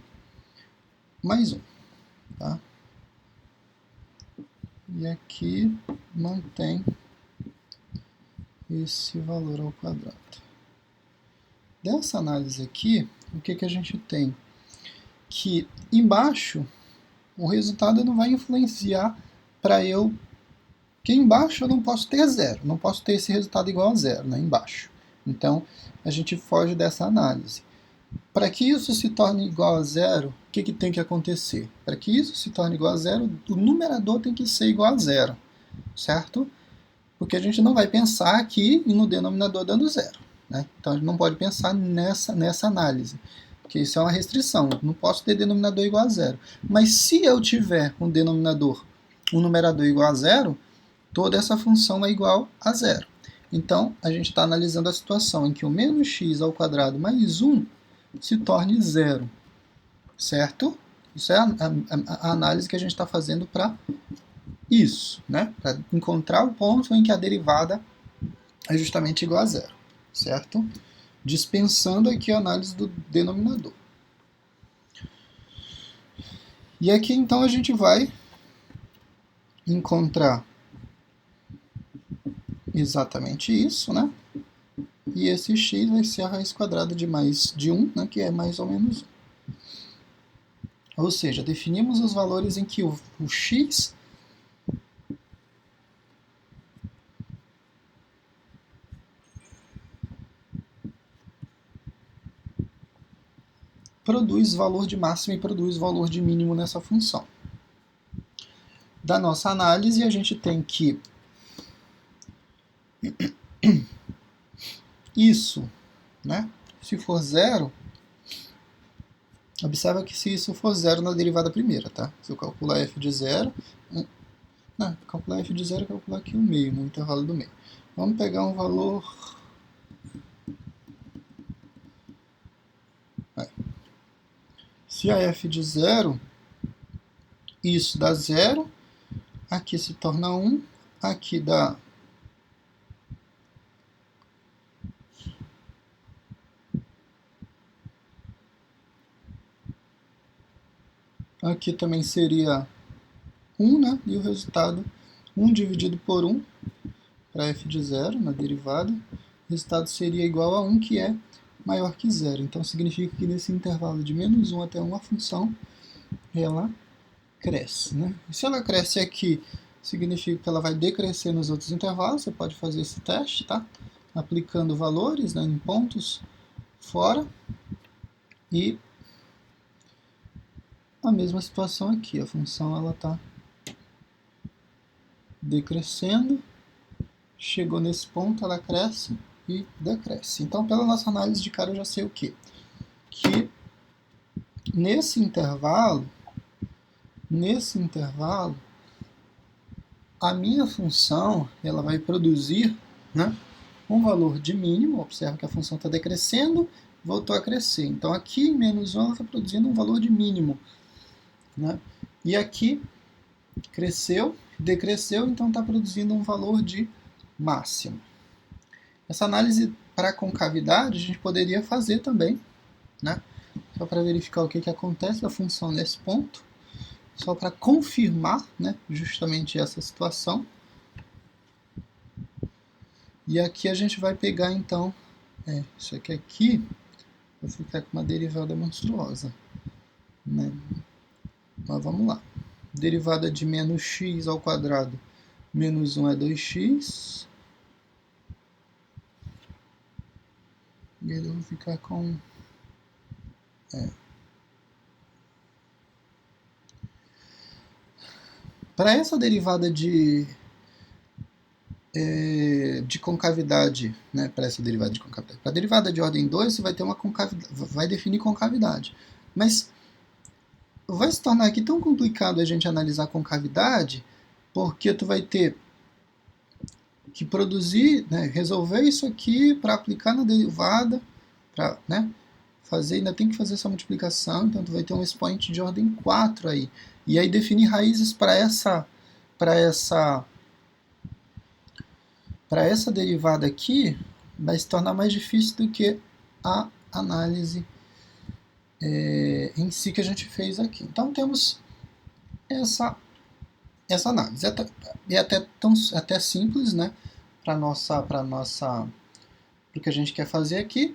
mais 1, tá? E aqui mantém esse valor ao quadrado. Dessa análise aqui, o que a gente tem? Que embaixo o resultado não vai influenciar para eu... Porque embaixo eu não posso ter 0, não posso ter esse resultado igual a 0, né, embaixo. Então, a gente foge dessa análise. Para que isso se torne igual a zero, o que tem que acontecer? Para que isso se torne igual a zero, o numerador tem que ser igual a zero, certo? Porque a gente não vai pensar aqui no denominador dando zero, né? Então a gente não pode pensar nessa análise, porque isso é uma restrição. Eu não posso ter denominador igual a zero. Mas se eu tiver um denominador, um numerador igual a zero, toda essa função é igual a zero. Então a gente está analisando a situação em que o menos x ao quadrado mais 1 se torne zero, certo? Isso é a análise que a gente está fazendo para isso, né? Para encontrar o ponto em que a derivada é justamente igual a zero, certo? Dispensando aqui a análise do denominador. E aqui então a gente vai encontrar exatamente isso, né? E esse x vai ser a raiz quadrada de mais de 1, né? Que é mais ou menos 1. Ou seja, definimos os valores em que o x produz valor de máximo e produz valor de mínimo nessa função. Da nossa análise, a gente tem que isso, né? Se for zero, observa que se isso for zero na derivada primeira, tá? Se eu calcular f de zero, não, calcular f de zero é calcular aqui o meio, no intervalo do meio. Vamos pegar um valor... Se a f de zero, isso dá zero, aqui se torna 1, aqui dá... Aqui também seria 1, né? E o resultado, 1 dividido por 1, para f de zero, na derivada, o resultado seria igual a 1, que é maior que zero. Então, significa que nesse intervalo de menos 1 até 1, a função, ela cresce, né? E se ela cresce aqui, significa que ela vai decrescer nos outros intervalos. Você pode fazer esse teste, tá? Aplicando valores, né, em pontos fora. E a mesma situação aqui. A função ela está decrescendo. Chegou nesse ponto, ela cresce e decresce. Então, pela nossa análise de cara, eu já sei o quê? Que nesse intervalo, a minha função ela vai produzir, né, um valor de mínimo. Observa que a função está decrescendo, voltou a crescer. Então aqui em menos 1 ela está produzindo um valor de mínimo, né? E aqui cresceu, decresceu, então está produzindo um valor de máximo. Essa análise para concavidade a gente poderia fazer também, né? Só para verificar o que acontece a função nesse ponto. Só para confirmar, né, justamente essa situação. E aqui a gente vai pegar, então, isso aqui vai ficar com uma derivada monstruosa, né? Mas vamos lá. Derivada de menos x ao quadrado menos 1 é 2x. E eu vou ficar com... Para essa derivada de concavidade, né, para essa derivada de concavidade. Para a derivada de ordem 2, você vai ter uma concavidade, vai definir concavidade. Mas vai se tornar aqui tão complicado a gente analisar concavidade, porque tu vai ter que produzir, né, resolver isso aqui para aplicar na derivada, para, né, fazer, ainda tem que fazer essa multiplicação, então tu vai ter um expoente de ordem 4 aí. E aí definir raízes para essa derivada aqui vai se tornar mais difícil do que a análise em si que a gente fez aqui. Então temos essa análise. É até simples, né? Para o que a gente quer fazer aqui,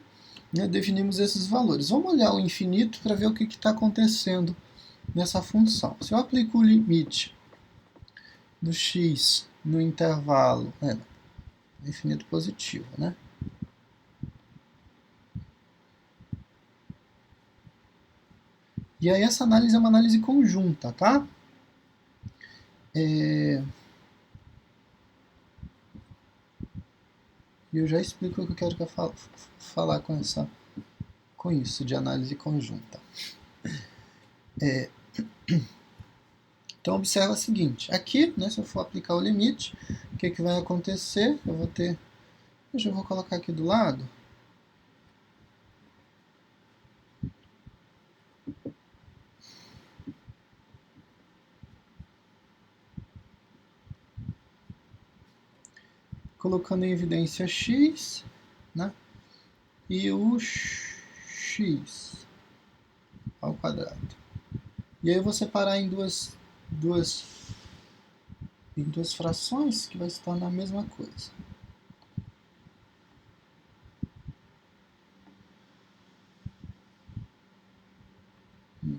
né? Definimos esses valores. Vamos olhar o infinito para ver o que está acontecendo nessa função. Se eu aplico o limite do x no intervalo infinito positivo, né? E aí essa análise é uma análise conjunta, tá? E eu já explico o que eu quero falar com isso de análise conjunta. Então observa o seguinte, aqui, né, se eu for aplicar o limite, o que vai acontecer? Eu vou ter, eu vou colocar aqui do lado, colocando em evidência x, né, e o x ao quadrado. E aí eu vou separar em duas frações, que vai se tornar a mesma coisa.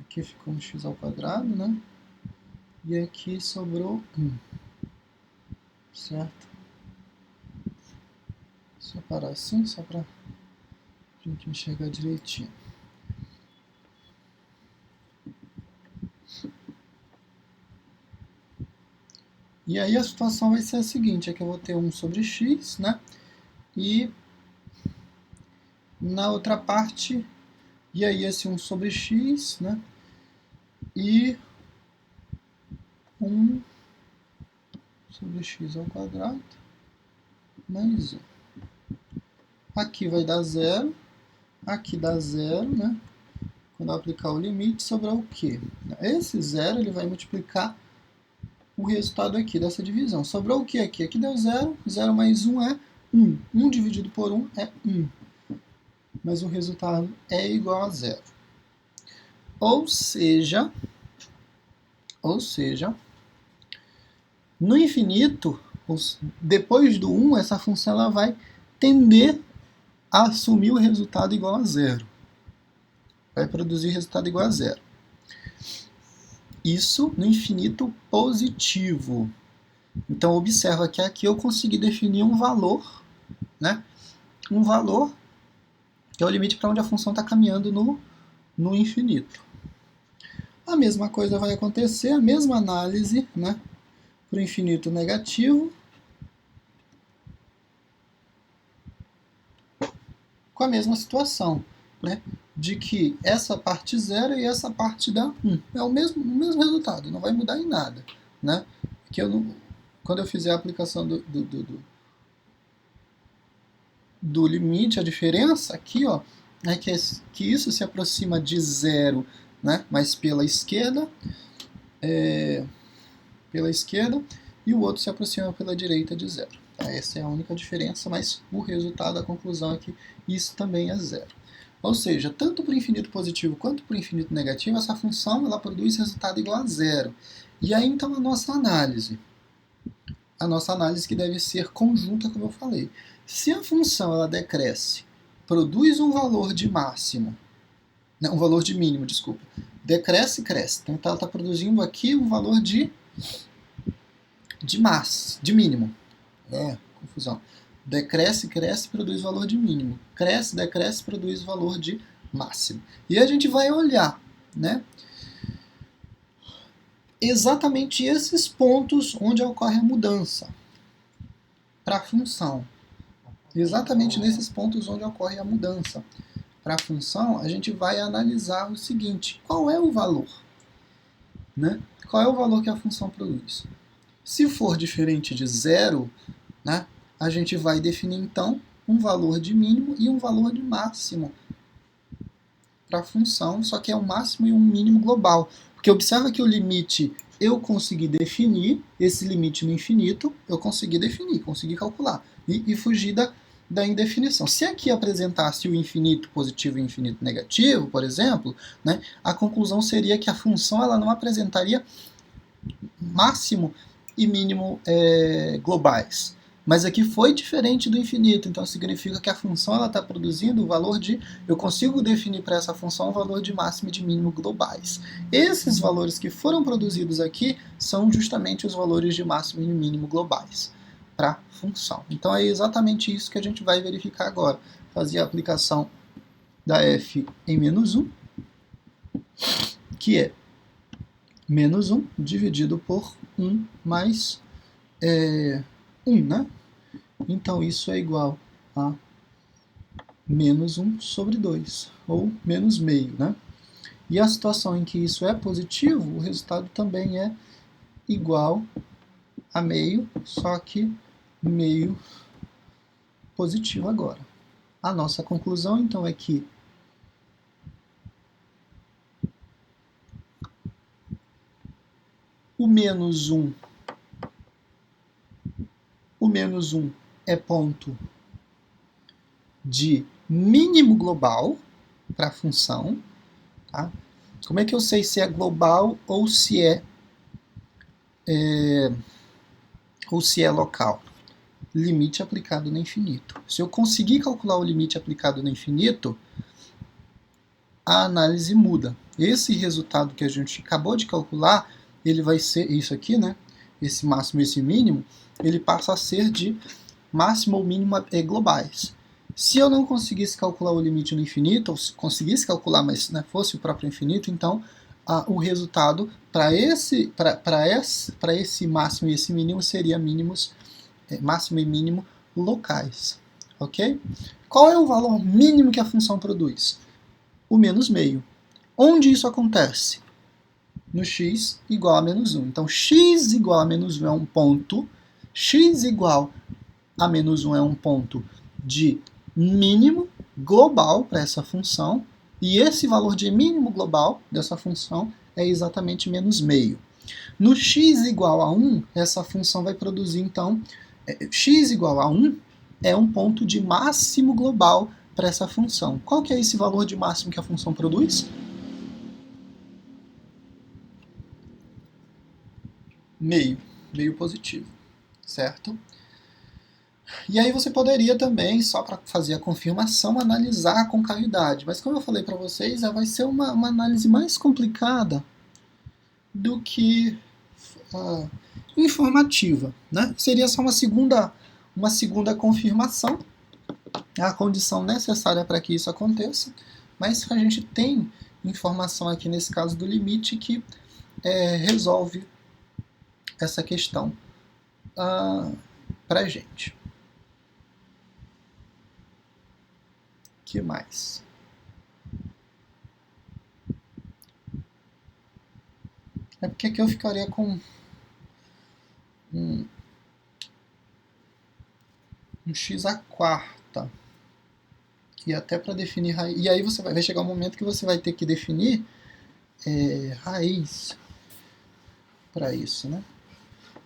Aqui ficou um x ao quadrado, né? E aqui sobrou 1. Certo? Separar assim, só para a gente enxergar direitinho. E aí a situação vai ser a seguinte, é que eu vou ter 1 sobre x, né? E na outra parte, e aí esse 1 sobre x, né? E 1 sobre x ao quadrado mais 1. Aqui vai dar 0, aqui dá 0, né? Quando eu aplicar o limite, sobrar o quê? Esse 0 ele vai multiplicar o resultado aqui dessa divisão. Sobrou o que aqui? Aqui deu 0, 0 mais 1 é 1. 1 dividido por 1 é 1. Mas o resultado é igual a 0. Ou seja, no infinito, depois do 1, essa função ela vai tender a assumir o resultado igual a 0. Vai produzir resultado igual a 0. Isso no infinito positivo. Então observa que aqui eu consegui definir um valor, né? Um valor que é o limite para onde a função está caminhando no infinito. A mesma coisa vai acontecer, a mesma análise, né, para o infinito negativo, com a mesma situação, né, de que essa parte 0 e essa parte dá 1. É o mesmo resultado, não vai mudar em nada. Né? Que quando eu fizer a aplicação do limite, a diferença aqui, ó, é que isso se aproxima de 0, né, mas pela esquerda, e o outro se aproxima pela direita de 0. Tá? Essa é a única diferença, mas o resultado, a conclusão é que isso também é 0. Ou seja, tanto para o infinito positivo quanto para o infinito negativo, essa função ela produz resultado igual a 0. E aí então a nossa análise que deve ser conjunta, como eu falei. Se a função ela decresce, produz um valor de máximo, não, um valor de mínimo, desculpa, decresce e cresce. Então ela está produzindo aqui um valor de mínimo. Confusão. Decresce, cresce, produz valor de mínimo. Cresce, decresce, produz valor de máximo. E a gente vai olhar, né, exatamente esses pontos onde ocorre a mudança para a função. Exatamente nesses pontos onde ocorre a mudança para a função, a gente vai analisar o seguinte: qual é o valor? Né? Qual é o valor que a função produz? Se for diferente de 0, né, a gente vai definir então um valor de mínimo e um valor de máximo para a função, só que é um máximo e um mínimo global. Porque observa que o limite eu consegui definir, esse limite no infinito, eu consegui definir, consegui calcular e fugir da indefinição. Se aqui apresentasse o infinito positivo e o infinito negativo, por exemplo, né, a conclusão seria que a função ela não apresentaria máximo e mínimo globais. Mas aqui foi diferente do infinito, então significa que a função está produzindo o valor de... Eu consigo definir para essa função o valor de máximo e de mínimo globais. Esses valores que foram produzidos aqui são justamente os valores de máximo e mínimo globais para a função. Então é exatamente isso que a gente vai verificar agora. Fazer a aplicação da f em menos 1, que é menos 1 dividido por 1 mais 1, né? Então isso é igual a menos 1 sobre 2, ou menos meio, né? E a situação em que isso é positivo, o resultado também é igual a meio, só que meio positivo agora. A nossa conclusão, então, é que o menos 1 é ponto de mínimo global para a função. Tá? Como é que eu sei se é global ou se é local? Limite aplicado no infinito. Se eu conseguir calcular o limite aplicado no infinito, a análise muda. Esse resultado que a gente acabou de calcular, ele vai ser isso aqui, né? Esse máximo e esse mínimo, ele passa a ser de máximo ou mínimo globais. Se eu não conseguisse calcular o limite no infinito, ou se conseguisse calcular, mas né, fosse o próprio infinito, então o resultado para esse máximo e esse mínimo seria máximo e mínimo locais. Ok? Qual é o valor mínimo que a função produz? O menos meio. Onde isso acontece? No x igual a menos 1. Então, x igual a menos 1 é um ponto, x igual a menos 1 é um ponto de mínimo global para essa função, e esse valor de mínimo global dessa função é exatamente menos meio. No x igual a 1, essa função vai produzir, então, x igual a 1 é um ponto de máximo global para essa função. Qual que é esse valor de máximo que a função produz? Meio positivo, certo? E aí você poderia também, só para fazer a confirmação, analisar a concavidade. Mas como eu falei para vocês, vai ser uma análise mais complicada do que informativa, né? Seria só uma segunda confirmação, a condição necessária para que isso aconteça, mas a gente tem informação aqui nesse caso do limite que resolve essa questão para a gente. O que mais? É porque aqui eu ficaria com um x à quarta. E até para definir raiz. E aí você vai chegar um momento que você vai ter que definir raiz para isso, né?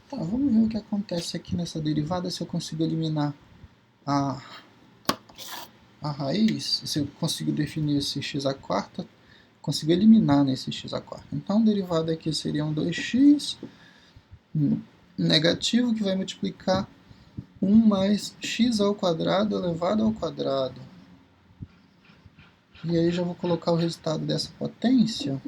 Tá, vamos ver o que acontece aqui nessa derivada, se eu consigo eliminar a raiz, se eu consigo definir esse x à quarta, consigo eliminar nesse x à quarta. Então, a derivada aqui seria um 2x negativo, que vai multiplicar 1 mais x ao quadrado elevado ao quadrado. E aí já vou colocar o resultado dessa potência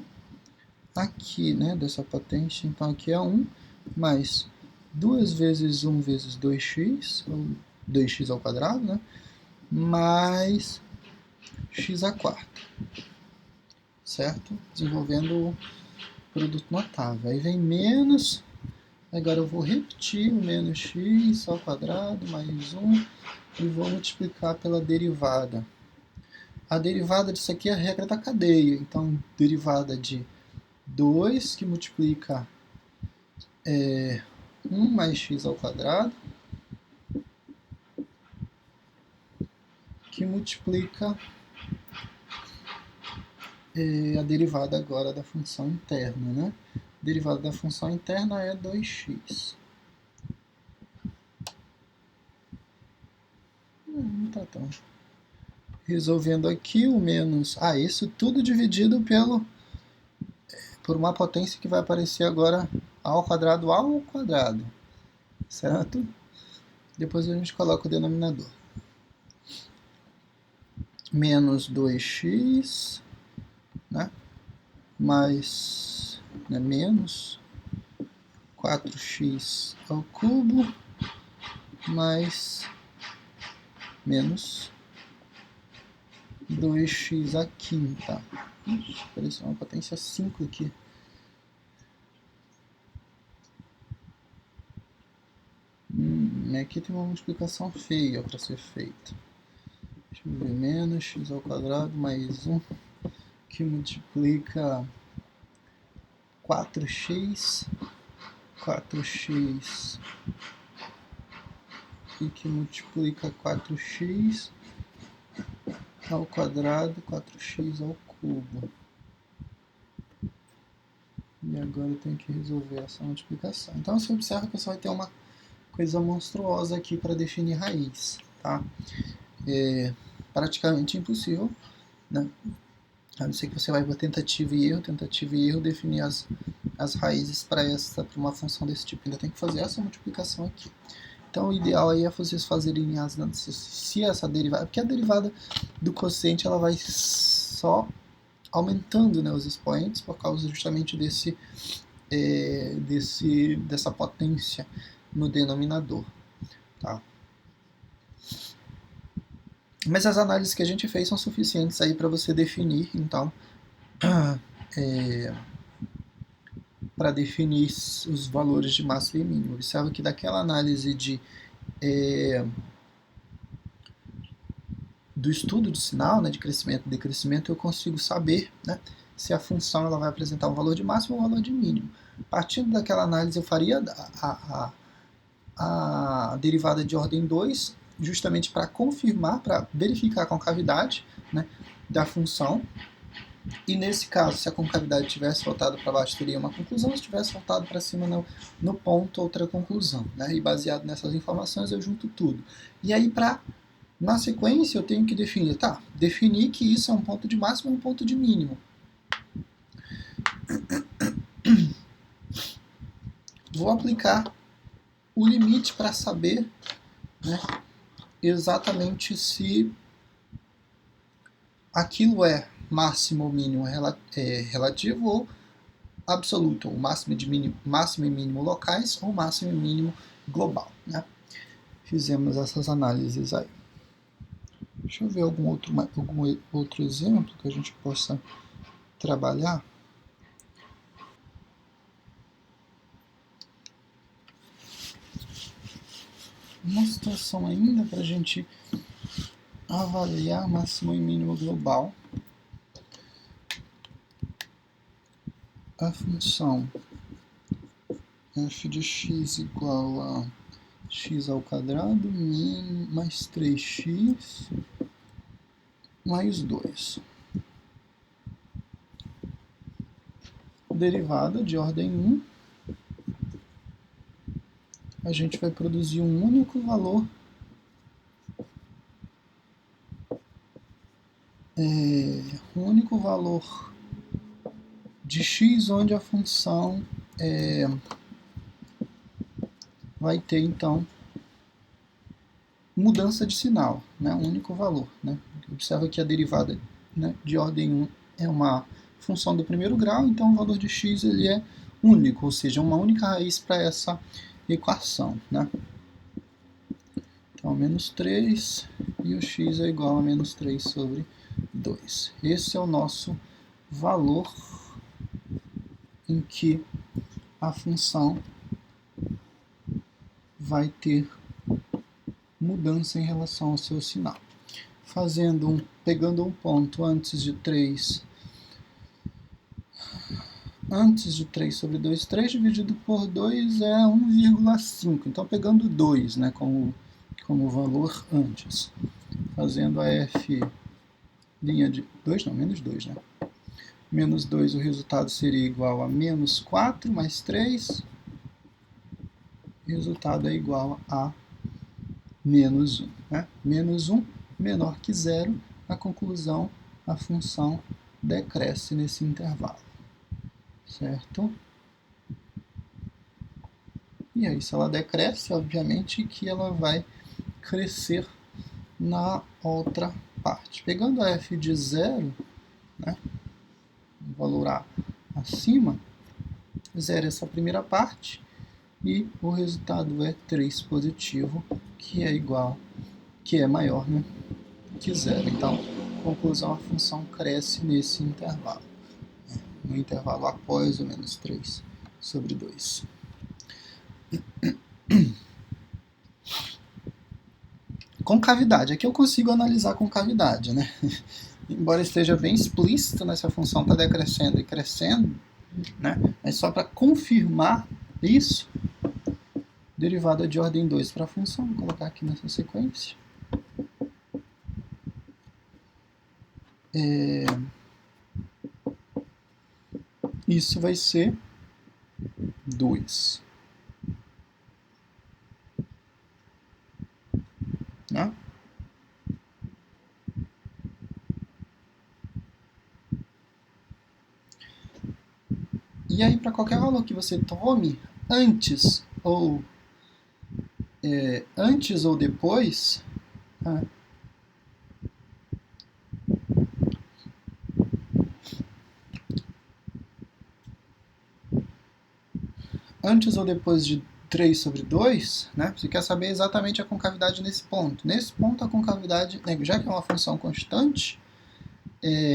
aqui, né? Dessa potência, então aqui é 1 mais 2 vezes 1 vezes 2x, ou 2x ao quadrado, né? Mais x à quarta, certo? Desenvolvendo o produto notável. Aí vem menos, agora eu vou repetir o menos x ao quadrado mais 1 e vou multiplicar pela derivada. A derivada disso aqui é a regra da cadeia, então derivada de 2 que multiplica 1 mais x ao quadrado, que multiplica a derivada agora da função interna, né? A derivada da função interna é 2x. Não tá tão... Resolvendo aqui o menos... isso tudo dividido por uma potência que vai aparecer agora ao quadrado, certo? Depois a gente coloca o denominador. Menos 2x, né? Mais, menos 4x ao cubo, mais menos 2x à quinta. Apareceu uma potência 5 aqui. Aqui tem uma multiplicação feia para ser feita. Deixa eu ver, menos x ao quadrado mais 1, que multiplica 4x e que multiplica 4x ao quadrado, 4x ao cubo. E agora eu tenho que resolver essa multiplicação. Então você observa que você vai ter uma coisa monstruosa aqui para definir raiz, tá? É praticamente impossível, né? A não ser que você vai para tentativa e erro, definir as raízes para uma função desse tipo. Ainda tem que fazer essa multiplicação aqui. Então o ideal aí é vocês fazerem se essa derivada, porque a derivada do quociente ela vai só aumentando, né, os expoentes por causa justamente dessa potência no denominador, tá? Mas as análises que a gente fez são suficientes aí para você definir, então, para definir os valores de máximo e mínimo. Observa que daquela análise do estudo de sinal, né, de crescimento e decrescimento, eu consigo saber, né, se a função ela vai apresentar um valor de máximo ou um valor de mínimo. Partindo daquela análise, eu faria a derivada de ordem 2, justamente para confirmar, para verificar a concavidade, né, da função. E nesse caso, se a concavidade tivesse voltado para baixo, teria uma conclusão, se tivesse voltado para cima no ponto, outra conclusão, né? E baseado nessas informações, eu junto tudo. E aí, na sequência, eu tenho que definir que isso é um ponto de máximo e um ponto de mínimo. Vou aplicar o limite para saber, né, exatamente se aquilo é máximo ou mínimo relativo ou absoluto, ou máximo e mínimo locais ou máximo e mínimo global, né? Fizemos essas análises aí. Deixa eu ver algum outro exemplo que a gente possa trabalhar. Uma situação ainda para a gente avaliar máximo e mínimo global. A função f de x igual a x ao quadrado mais 3x mais 2. Derivada de ordem 1. A gente vai produzir um único valor de x, onde a função vai ter, então, mudança de sinal, né? Um único valor, né? Observa que a derivada, né, de ordem 1 é uma função do primeiro grau, então o valor de x ele é único, ou seja, uma única raiz para essa equação, né? Então, menos 3 e o x é igual a menos 3 sobre 2. Esse é o nosso valor em que a função vai ter mudança em relação ao seu sinal. Pegando um ponto antes de 3 sobre 2, 3 dividido por 2 é 1,5. Então, pegando 2, né, como valor antes. Fazendo a f' de 2, não, menos 2, né? Menos 2, o resultado seria igual a menos 4 mais 3. O resultado é igual a menos 1. Né? Menos 1 menor que 0, a conclusão, a função decresce nesse intervalo. Certo? E aí, se ela decresce, obviamente que ela vai crescer na outra parte. Pegando a f de 0, né, o valor A acima, 0 essa primeira parte, e o resultado é 3 positivo, que é maior, né, que 0. Então, Conclusão, a função cresce nesse intervalo, no intervalo após o menos 3 sobre 2. Concavidade. Aqui eu consigo analisar concavidade, né? Embora esteja bem explícito, né, se a função está decrescendo e crescendo, né? Mas só para confirmar isso, derivada de ordem 2 para a função, vou colocar aqui nessa sequência. Isso vai ser 2. Né? E aí, para qualquer valor que você tome, antes ou depois, tá? Antes ou depois de 3 sobre 2, né, você quer saber exatamente a concavidade nesse ponto. Nesse ponto, a concavidade, já que é uma função constante,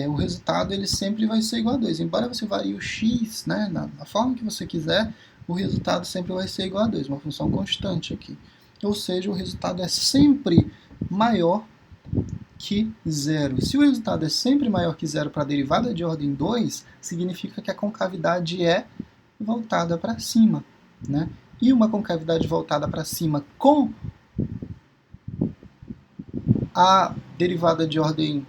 o resultado ele sempre vai ser igual a 2. Embora você varie o x, né, na forma que você quiser, o resultado sempre vai ser igual a 2, uma função constante aqui. Ou seja, o resultado é sempre maior que 0. Se o resultado é sempre maior que 0 para a derivada de ordem 2, significa que a concavidade é voltada para cima, né? E uma concavidade voltada para cima com a derivada de ordem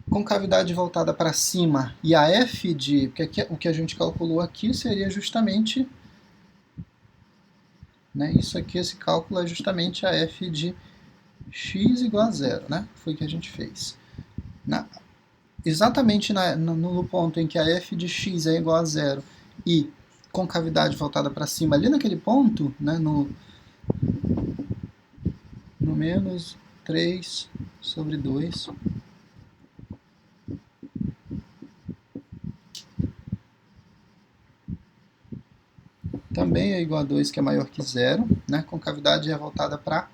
concavidade voltada para cima e a f de... o que a gente calculou aqui seria justamente... né, isso aqui, esse cálculo é justamente a f de x igual a 0, né? Foi o que a gente fez. Exatamente no ponto em que a f de x é igual a 0 e concavidade voltada para cima, ali naquele ponto, né, no menos 3 sobre 2, também é igual a 2, que é maior que 0, né? Concavidade é voltada para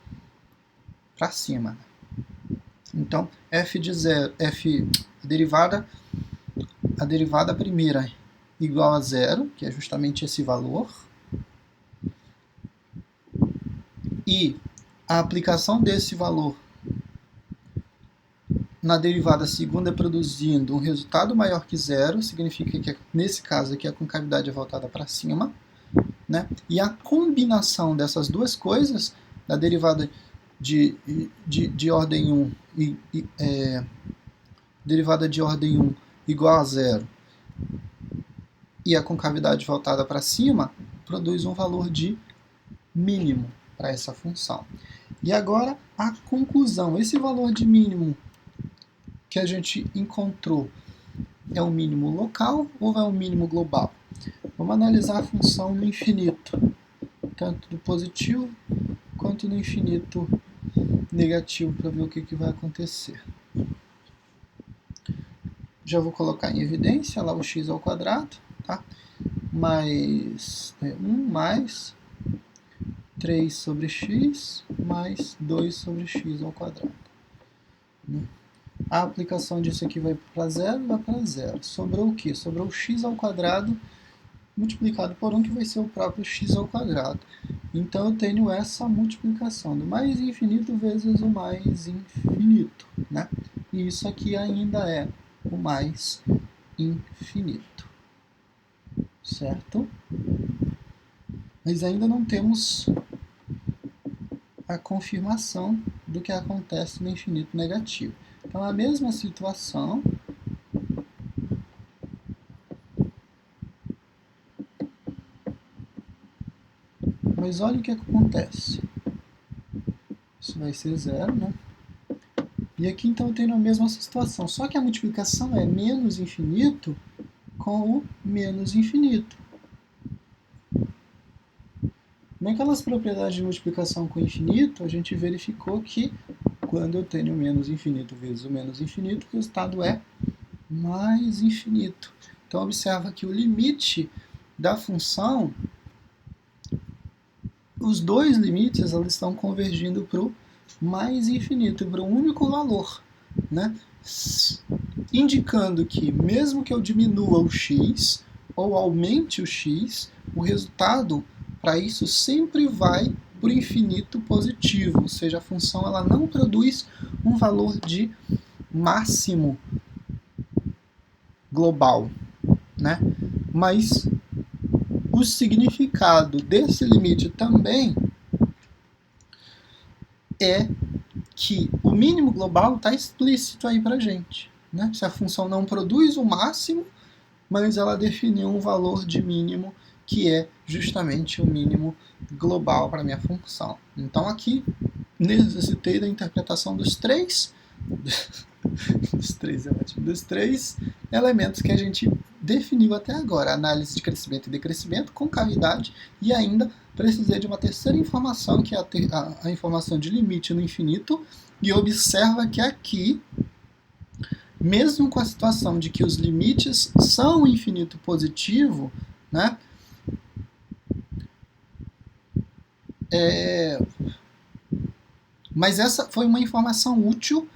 cima. Então, f de 0, a derivada primeira igual a 0, que é justamente esse valor, e a aplicação desse valor na derivada segunda produzindo um resultado maior que 0, significa que, nesse caso aqui, a concavidade é voltada para cima, né? E a combinação dessas duas coisas, da derivada de ordem 1 derivada de ordem 1 igual a 0 e a concavidade voltada para cima, produz um valor de mínimo para essa função. E agora a conclusão. Esse valor de mínimo que a gente encontrou é um mínimo local ou é um mínimo global? Vamos analisar a função no infinito, tanto do positivo quanto no infinito negativo, para ver o que vai acontecer. Já vou colocar em evidência lá o x ao quadrado, tá? Mais 1 mais 3 sobre x mais 2 sobre x ao quadrado. A aplicação disso aqui vai para 0, vai para 0. Sobrou o quê? Sobrou o x ao quadrado multiplicado por 1, que vai ser o próprio x ao quadrado. Então eu tenho essa multiplicação do mais infinito vezes o mais infinito, né? E isso aqui ainda é o mais infinito, certo? Mas ainda não temos a confirmação do que acontece no infinito negativo. Então a mesma situação, mas olha o que acontece. Isso vai ser 0, né? E aqui então eu tenho a mesma situação, só que a multiplicação é menos infinito com o menos infinito. Naquelas propriedades de multiplicação com infinito, a gente verificou que quando eu tenho menos infinito vezes o menos infinito, o resultado é mais infinito. Então observa que o limite da função, os dois limites eles estão convergindo para o mais infinito, para um único valor, né? Indicando que mesmo que eu diminua o x ou aumente o x, o resultado para isso sempre vai para o infinito positivo, ou seja, a função ela não produz um valor de máximo global, né? Mas o significado desse limite também é que o mínimo global está explícito aí para a gente, né? Se a função não produz o máximo, mas ela definiu um valor de mínimo que é justamente o mínimo global para a minha função. Então aqui necessitei da interpretação dos três elementos que a gente definiu até agora: análise de crescimento e decrescimento, concavidade, e ainda precisei de uma terceira informação, que é a informação de limite no infinito. E observa que aqui, mesmo com a situação de que os limites são o infinito positivo, né, mas essa foi uma informação útil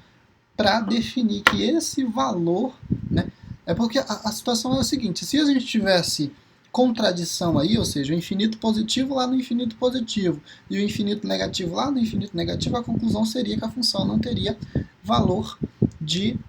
para definir que esse valor, né, é porque a situação é a seguinte: se a gente tivesse contradição aí, ou seja, o infinito positivo lá no infinito positivo e o infinito negativo lá no infinito negativo, a conclusão seria que a função não teria valor de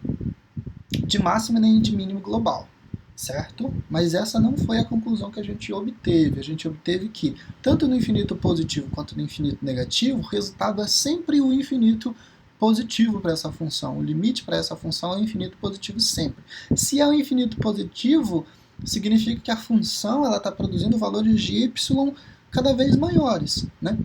máximo nem de mínimo global, certo? Mas essa não foi a conclusão que a gente obteve. A gente obteve que, tanto no infinito positivo quanto no infinito negativo, o resultado é sempre o infinito positivo para essa função. O limite para essa função é o infinito positivo sempre. Se é o infinito positivo, significa que a função está produzindo valores de y cada vez maiores, né?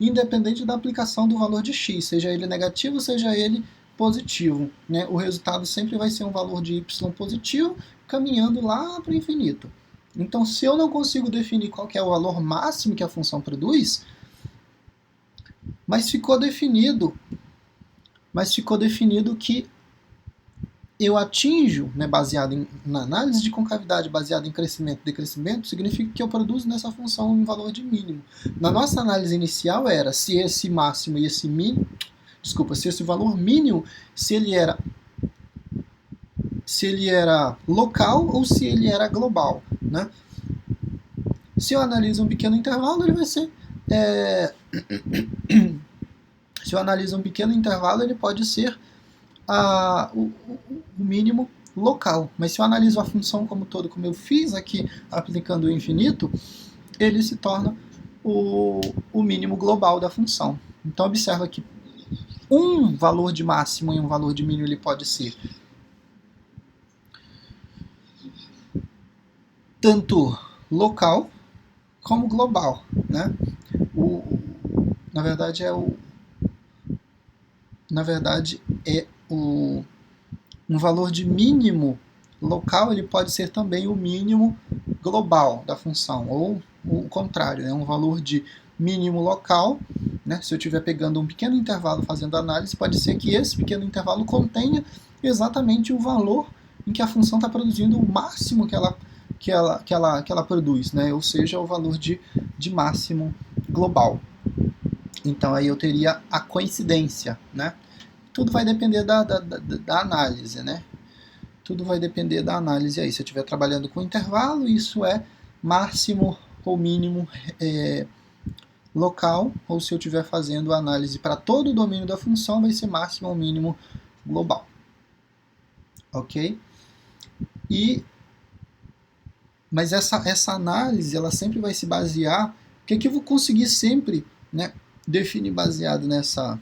Independente da aplicação do valor de x, seja ele negativo, seja ele positivo, né? O resultado sempre vai ser um valor de y positivo caminhando lá para o infinito. Então, se eu não consigo definir qual que é o valor máximo que a função produz, mas ficou definido que eu atinjo, né, baseado na análise de concavidade, baseado em crescimento e decrescimento, significa que eu produzo nessa função um valor de mínimo. Na nossa análise inicial era se esse máximo e esse mínimo, se esse valor mínimo, se ele era local ou se ele era global, né? Se eu analiso um pequeno intervalo, ele vai ser se eu analiso um pequeno intervalo, ele pode ser o mínimo local. Mas se eu analiso a função como todo, como eu fiz aqui aplicando o infinito, ele se torna o mínimo global da função. Então observa que um valor de máximo e um valor de mínimo ele pode ser tanto local como global, né? Na verdade um valor de mínimo local ele pode ser também o mínimo global da função, ou o contrário, né? Um valor de mínimo local, né? Se eu estiver pegando um pequeno intervalo fazendo análise, pode ser que esse pequeno intervalo contenha exatamente o valor em que a função está produzindo o máximo que ela produz, né? Ou seja, o valor de máximo global. Então aí eu teria a coincidência, né? Tudo vai depender da análise, né? Tudo vai depender da análise aí. Se eu estiver trabalhando com intervalo, isso é máximo ou mínimo local, ou se eu estiver fazendo a análise para todo o domínio da função, vai ser máximo ou mínimo global. Ok? Mas essa análise, ela sempre vai se basear, porque aqui eu vou conseguir sempre, né, definir baseado nessa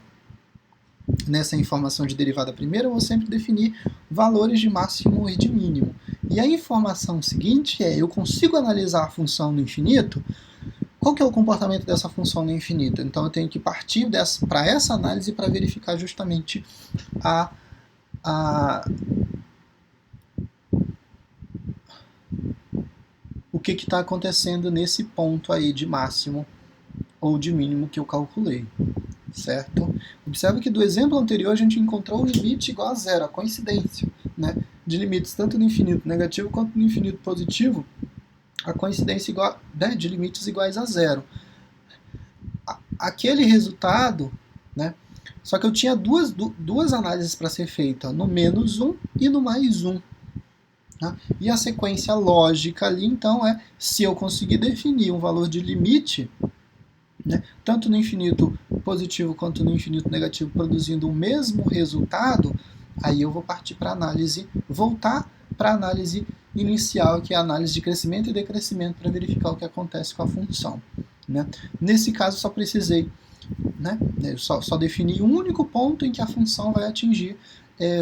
informação de derivada primeira, eu vou sempre definir valores de máximo e de mínimo. E a informação seguinte eu consigo analisar a função no infinito. Qual que é o comportamento dessa função no infinito? Então eu tenho que partir para essa análise para verificar justamente o que está acontecendo nesse ponto aí de máximo ou de mínimo que eu calculei, certo? Observe que do exemplo anterior a gente encontrou o limite igual a zero, a coincidência, né, de limites tanto no infinito negativo quanto no infinito positivo, a coincidência igual, né, de limites iguais a zero. aquele resultado, né? Só que eu tinha duas análises para ser feita, no -1 e no +1. Tá? E a sequência lógica ali, então, é se eu conseguir definir um valor de limite, né, tanto no infinito positivo quanto no infinito negativo, produzindo o mesmo resultado, aí eu vou partir para a análise, voltar para a análise inicial, que é a análise de crescimento e decrescimento, para verificar o que acontece com a função. Né? Nesse caso, só precisei, né, só definir um único ponto em que a função vai atingir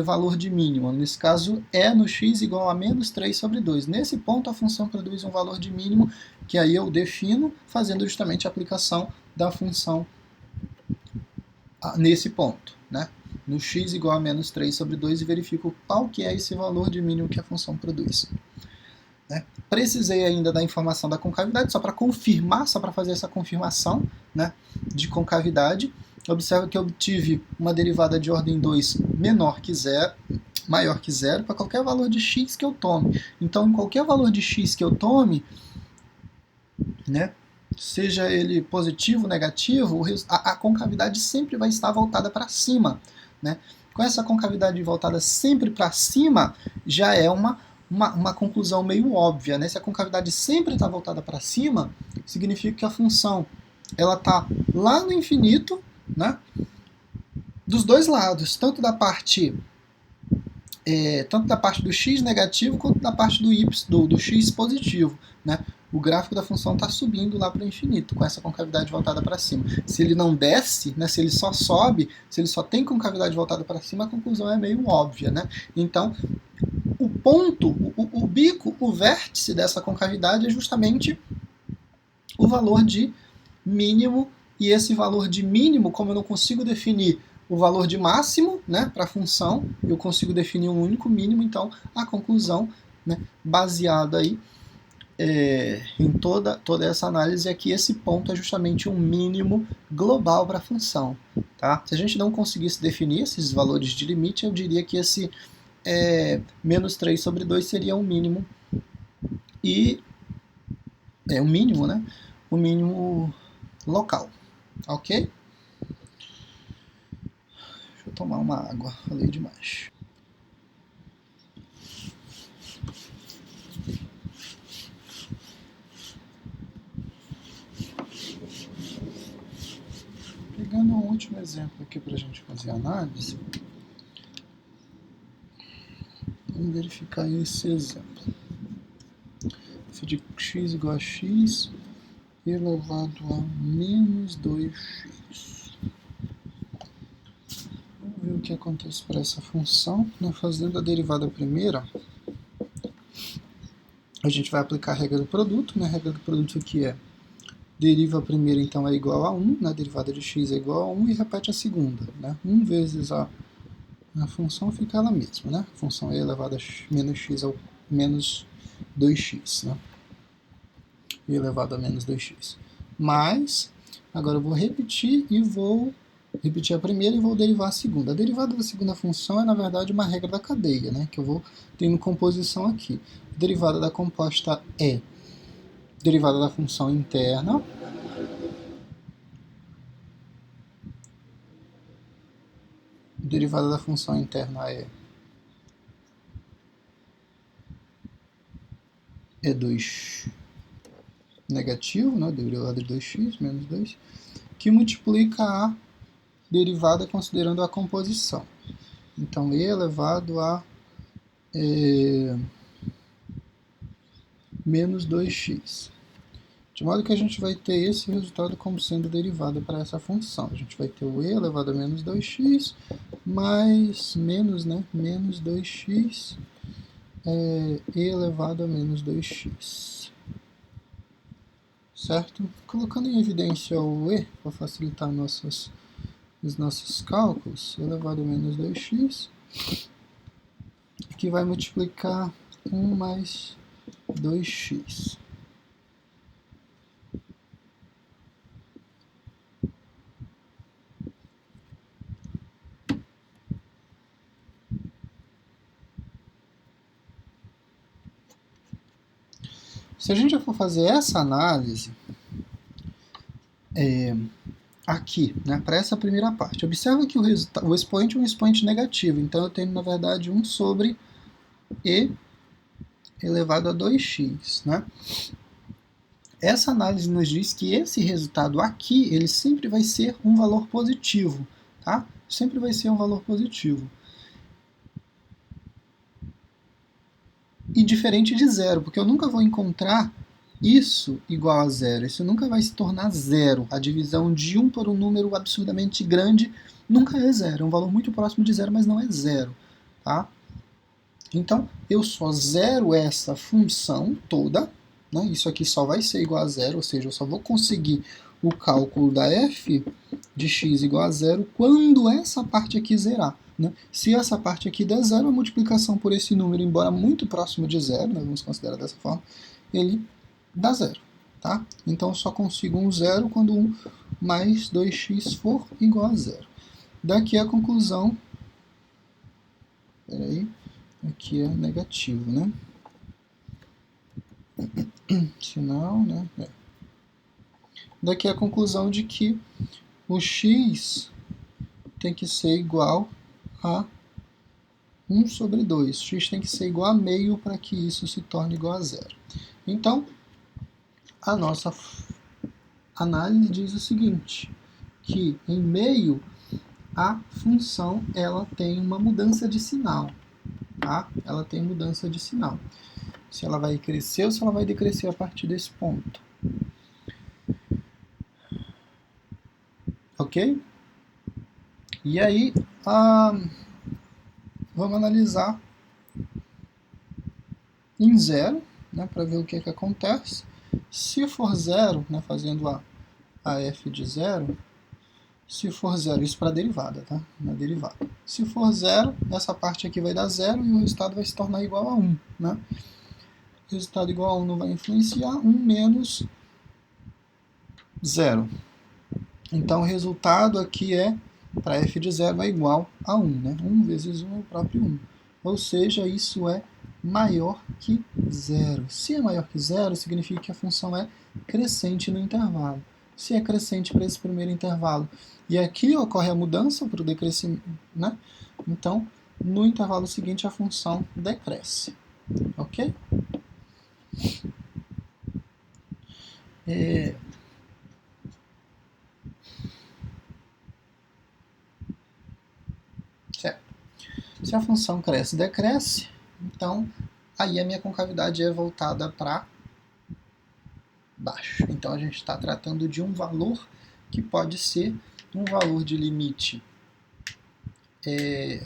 valor de mínimo. Nesse caso, é no x igual a -3/2. Nesse ponto, a função produz um valor de mínimo, que aí eu defino fazendo justamente a aplicação da função nesse ponto, né? No x igual a -3/2 e verifico qual que é esse valor de mínimo que a função produz. Né? Precisei ainda da informação da concavidade, só para confirmar, só para fazer essa confirmação, né, de concavidade. Observa que eu obtive uma derivada de ordem 2 menor que zero, maior que zero, para qualquer valor de x que eu tome. Então, em qualquer valor de x que eu tome, né, seja ele positivo ou negativo, a concavidade sempre vai estar voltada para cima. Né? Com essa concavidade voltada sempre para cima, já é uma conclusão meio óbvia. Né? Se a concavidade sempre está voltada para cima, significa que a função está lá no infinito, né? Dos dois lados, tanto da parte do x negativo quanto da parte do y, do x positivo. Né? O gráfico da função está subindo lá para o infinito, com essa concavidade voltada para cima. Se ele não desce, né, se ele só sobe, se ele só tem concavidade voltada para cima, a conclusão é meio óbvia. Né? Então, o ponto, o bico, o vértice dessa concavidade é justamente o valor de mínimo, e esse valor de mínimo, como eu não consigo definir o valor de máximo, né, para a função, eu consigo definir um único mínimo, então a conclusão, né, baseada aí em toda essa análise é que esse ponto é justamente um mínimo global para a função. Tá? Se a gente não conseguisse definir esses valores de limite, eu diria que esse -3/2 seria um mínimo, e um mínimo, né, o mínimo local. Ok? Deixa eu tomar uma água, falei demais. Pegando um último exemplo aqui para a gente fazer a análise, vamos verificar esse exemplo. F de x igual a x elevado a -2x. Vamos ver o que acontece para essa função. Fazendo a derivada primeira, a gente vai aplicar a regra do produto. A regra do produto aqui é deriva a primeira, então, é igual a 1, a derivada de x é igual a 1, e repete a segunda. 1 vezes a função fica ela mesma. A função é elevada a -x ao -2x. E elevado a -2x. Mas, agora eu vou repetir a primeira e vou derivar a segunda. A derivada da segunda função é, na verdade, uma regra da cadeia, que eu vou tendo composição aqui. A derivada da composta é derivada da função interna derivada da função interna é 2 negativo, derivada de 2x menos 2, que multiplica a derivada considerando a composição. Então, e elevado a menos 2x. De modo que a gente vai ter esse resultado como sendo derivada para essa função. A gente vai ter o e elevado a menos 2x mais menos 2x e elevado a menos 2x. Certo? Colocando em evidência o e, para facilitar os nossos cálculos, e elevado a menos 2x, que vai multiplicar 1 mais 2x. Se a gente já for fazer essa análise, aqui, né, para essa primeira parte. Observa que o expoente é um expoente negativo, então eu tenho, na verdade, 1 sobre e elevado a 2x. Né? Essa análise nos diz que esse resultado aqui, ele sempre vai ser um valor positivo. Tá? Sempre vai ser um valor positivo. E diferente de zero, porque eu nunca vou encontrar isso igual a zero. Isso nunca vai se tornar zero. A divisão de 1 por um número absurdamente grande nunca é zero. É um valor muito próximo de zero, mas não é zero. Tá? Então, eu só zero essa função toda. Né? Isso aqui só vai ser igual a zero, ou seja, eu só vou conseguir o cálculo da f de x igual a zero quando essa parte aqui zerar. Né? Se essa parte aqui der zero, a multiplicação por esse número, embora muito próximo de zero, né, vamos considerar dessa forma, ele dá zero. Tá? Então eu só consigo um zero quando 1 mais 2x for igual a zero. Daqui a conclusão, aqui é negativo, né? Sinal, né? Daqui a conclusão de que o x tem que ser igual a 1 sobre 2. X tem que ser igual a meio para que isso se torne igual a zero. Então, a nossa análise diz o seguinte, que em meio a função ela tem uma mudança de sinal. Tá? Ela tem mudança de sinal. Se ela vai crescer ou se ela vai decrescer a partir desse ponto. Ok? E aí, vamos analisar em zero, né, para ver o que acontece. Se for zero, né, fazendo a f de zero, se for zero, isso para a derivada, tá? Na derivada. Se for zero, essa parte aqui vai dar zero e o resultado vai se tornar igual a 1. Né? O resultado igual a 1 não vai influenciar, 1 menos zero. Então o resultado aqui para f de zero é igual a 1. Né? 1 vezes 1 é o próprio 1. Ou seja, isso é maior que zero. Se é maior que zero, significa que a função é crescente no intervalo. Se é crescente para esse primeiro intervalo, e aqui ocorre a mudança para o decrescimento, né? Então, no intervalo seguinte, a função decresce. Ok? Certo. Se a função cresce e decresce, então aí a minha concavidade é voltada para baixo. Então a gente está tratando de um valor que pode ser um valor de limite que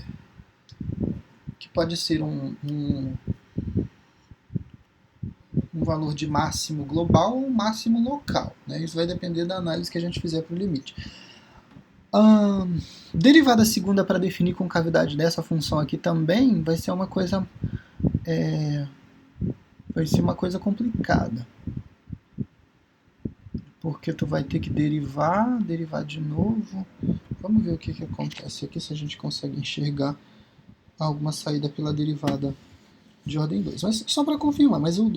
pode ser um valor de máximo global ou um máximo local. Né? Isso vai depender da análise que a gente fizer para o limite. Derivada segunda para definir concavidade dessa função aqui também vai ser uma coisa complicada. Porque tu vai ter que derivar de novo. Vamos ver o que acontece aqui, se a gente consegue enxergar alguma saída pela derivada de ordem 2. Mas só para confirmar, mas o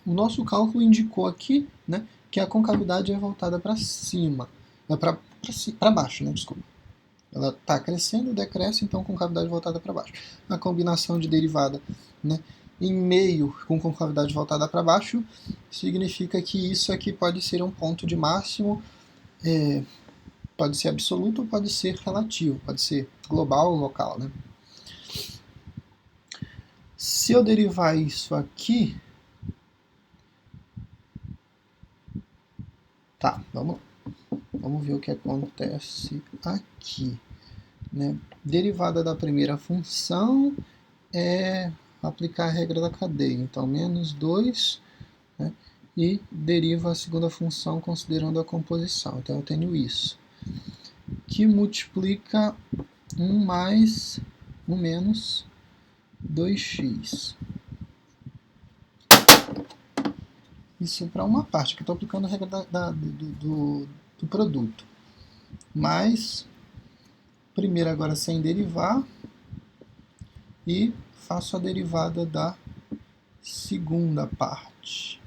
nosso cálculo indicou aqui, né, que a concavidade é voltada para cima, para baixo, né, desculpa. Ela está crescendo, decresce, então concavidade voltada para baixo. A combinação de derivada, né, em meio com concavidade voltada para baixo significa que isso aqui pode ser um ponto de máximo, pode ser absoluto ou pode ser relativo, pode ser global ou local. Né? Se eu derivar isso aqui, tá, vamos ver o que acontece aqui. Né? Derivada da primeira função é aplicar a regra da cadeia. Então, menos 2, né? E deriva a segunda função considerando a composição. Então, eu tenho isso, que multiplica 1 mais 1 menos 2x. Isso para uma parte, que eu estou aplicando a regra do produto. Mas, primeiro agora sem derivar, e faço a derivada da segunda parte.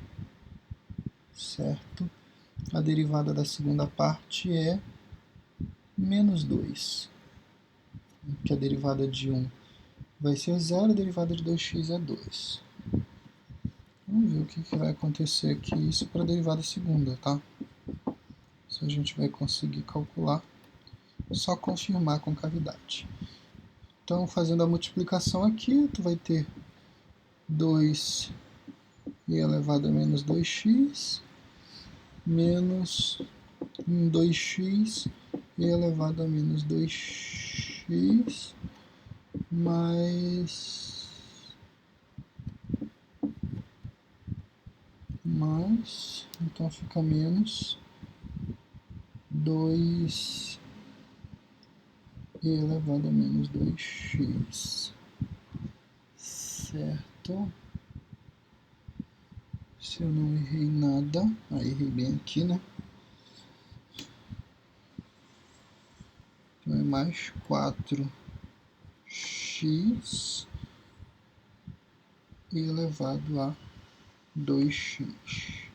Certo? A derivada da segunda parte é menos 2, que a derivada de 1 vai ser 0, a derivada de 2x é 2. Vamos ver o que vai acontecer aqui, isso para a derivada segunda, tá? Isso a gente vai conseguir calcular, só confirmar a concavidade. Então, fazendo a multiplicação aqui, tu vai ter 2 e elevado a menos 2x, menos 2x e elevado a menos 2x, mais, então fica menos 2 e elevado a menos 2x, certo? Se eu não errei nada, errei bem aqui, né? Então é mais 4x elevado a 2x.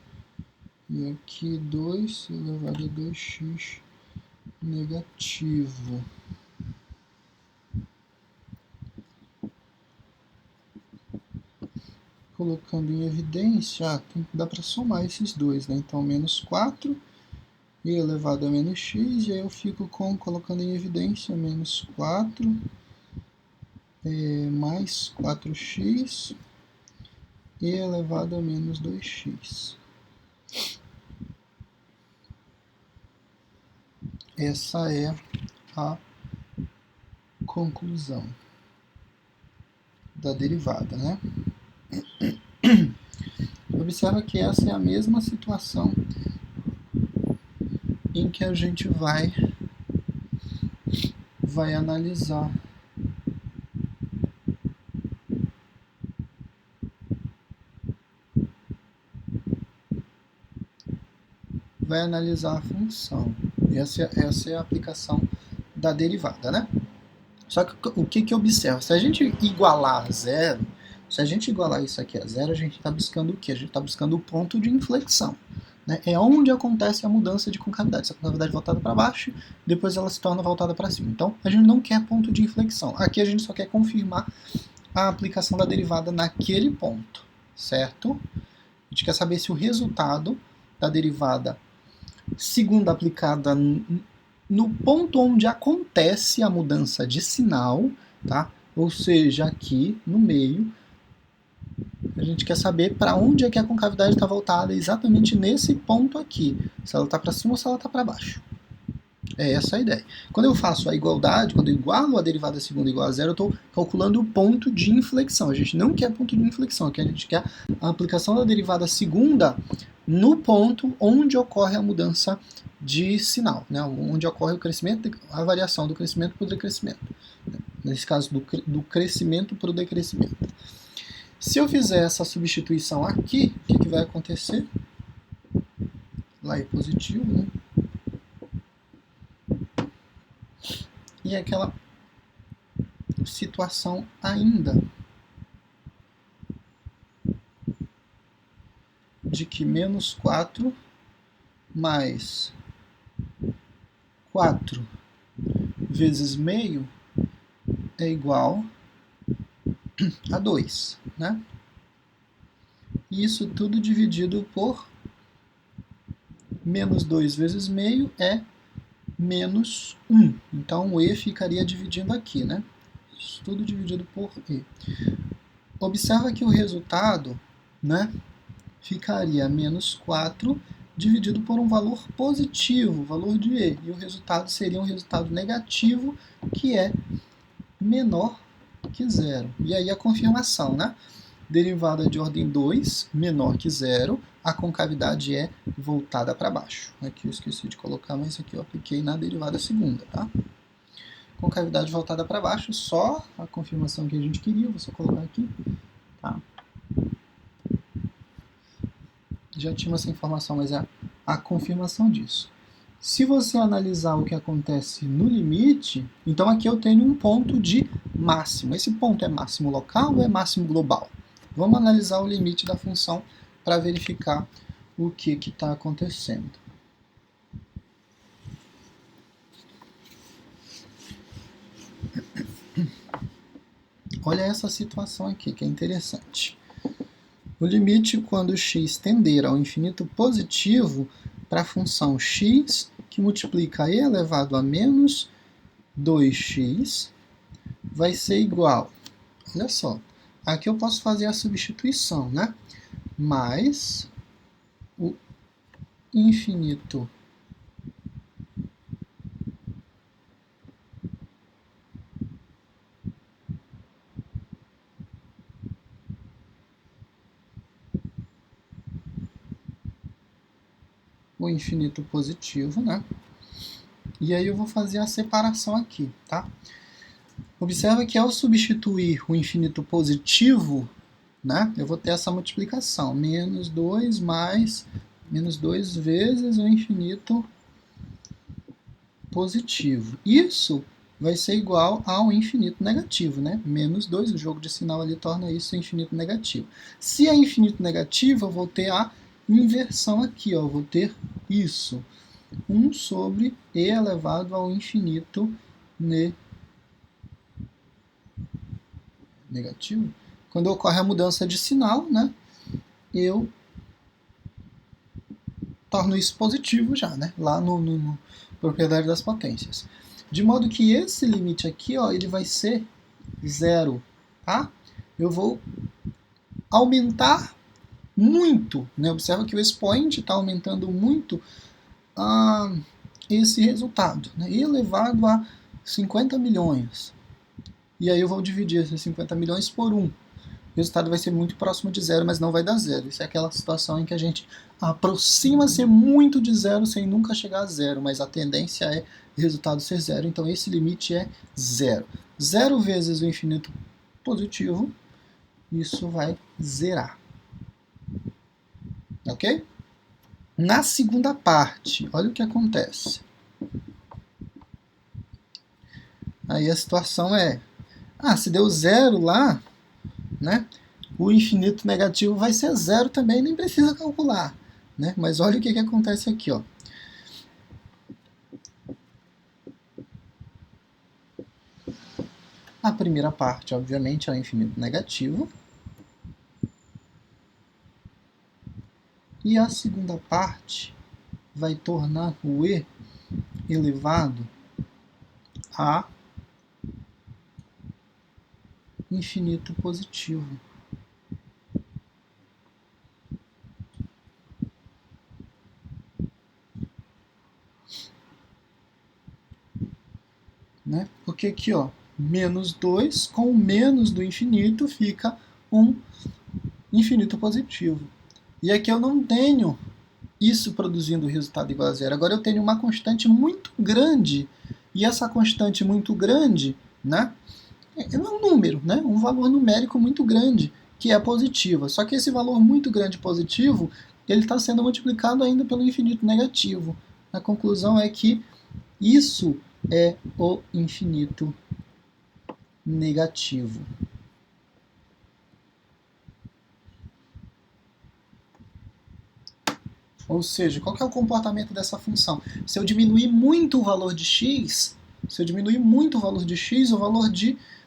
E aqui 2 elevado a 2x negativo. Colocando em evidência, dá para somar esses dois, né? Então, menos 4 e elevado a menos x, e aí eu fico colocando em evidência, menos 4 mais 4x e elevado a menos 2x. Essa é a conclusão da derivada, né? Observa que essa é a mesma situação em que a gente vai analisar a função. Essa é a aplicação da derivada, né? Só que o que observa? Se a gente igualar a zero, se a gente igualar isso aqui a zero, a gente está buscando o quê? A gente está buscando o ponto de inflexão. Né? É onde acontece a mudança de concavidade. Se a concavidade voltada para baixo, depois ela se torna voltada para cima. Então, a gente não quer ponto de inflexão. Aqui a gente só quer confirmar a aplicação da derivada naquele ponto, certo? A gente quer saber se o resultado da derivada segunda aplicada no ponto onde acontece a mudança de sinal, tá? Ou seja, aqui no meio, a gente quer saber para onde é que a concavidade está voltada, exatamente nesse ponto aqui, se ela está para cima ou se ela está para baixo. É essa a ideia. Quando eu faço a igualdade, quando eu igualo a derivada segunda igual a zero, eu estou calculando o ponto de inflexão. A gente não quer ponto de inflexão, aqui a gente quer a aplicação da derivada segunda no ponto onde ocorre a mudança de sinal, né? Onde ocorre o crescimento, a variação do crescimento para o decrescimento. Nesse caso, do crescimento para o decrescimento. Se eu fizer essa substituição aqui, o que vai acontecer? Lá é positivo, né? E aquela situação ainda de que menos 4 mais 4 vezes meio é igual a 2, né? E isso tudo dividido por menos 2 vezes meio é menos 1. Então o E ficaria dividindo aqui, né? Isso tudo dividido por E. Observa que o resultado, né, ficaria menos 4 dividido por um valor positivo, valor de E. E o resultado seria um resultado negativo, que é menor que zero. E aí a confirmação, né? Derivada de ordem 2, menor que zero, a concavidade é voltada para baixo. Aqui eu esqueci de colocar, mas aqui eu apliquei na derivada segunda, tá? Concavidade voltada para baixo, só a confirmação que a gente queria, vou só colocar aqui, tá? Já tinha essa informação, mas é a confirmação disso. Se você analisar o que acontece no limite, então aqui eu tenho um ponto de máximo. Esse ponto é máximo local ou é máximo global? Vamos analisar o limite da função para verificar o que está acontecendo. olha essa situação aqui, que é interessante. O limite quando x tender ao infinito positivo para a função x, que multiplica e elevado a menos 2x, vai ser igual, olha só, aqui eu posso fazer a substituição, né? Mais o infinito positivo, né? E aí eu vou fazer a separação aqui, tá? Observa que ao substituir o infinito positivo, né, eu vou ter essa multiplicação, menos 2 mais menos 2 vezes o infinito positivo. Isso vai ser igual ao infinito negativo, né? Menos 2, o jogo de sinal ali torna isso infinito negativo. Se é infinito negativo, eu vou ter a inversão aqui, ó, eu vou ter isso. 1 sobre e elevado ao infinito negativo. Quando ocorre a mudança de sinal, né, eu torno isso positivo já, né, lá no propriedade das potências. De modo que esse limite aqui, ó, ele vai ser zero, tá? Eu vou aumentar muito, né? Observa que o expoente está aumentando muito esse resultado, né? Elevado a 50 milhões. E aí eu vou dividir esses 50 milhões por 1. O resultado vai ser muito próximo de zero, mas não vai dar zero. Isso é aquela situação em que a gente aproxima-se muito de zero sem nunca chegar a zero, mas a tendência é o resultado ser zero, então esse limite é zero. Zero vezes o infinito positivo, isso vai zerar. Ok? Na segunda parte, olha o que acontece. Aí a situação é, se deu zero lá, né? O infinito negativo vai ser zero também, nem precisa calcular, né? Mas olha o que acontece aqui, ó. A primeira parte, obviamente, é o infinito negativo. E a segunda parte vai tornar o e elevado a infinito positivo. Né? Porque aqui, ó, menos 2 com o menos do infinito fica um infinito positivo. E aqui eu não tenho isso produzindo resultado igual a zero. Agora eu tenho uma constante muito grande, e essa constante muito grande, né, é um número, né, um valor numérico muito grande, que é positiva. Só que esse valor muito grande positivo, ele está sendo multiplicado ainda pelo infinito negativo. A conclusão é que isso é o infinito negativo. Ou seja, qual que é o comportamento dessa função? Se eu diminuir muito o valor de x, o valor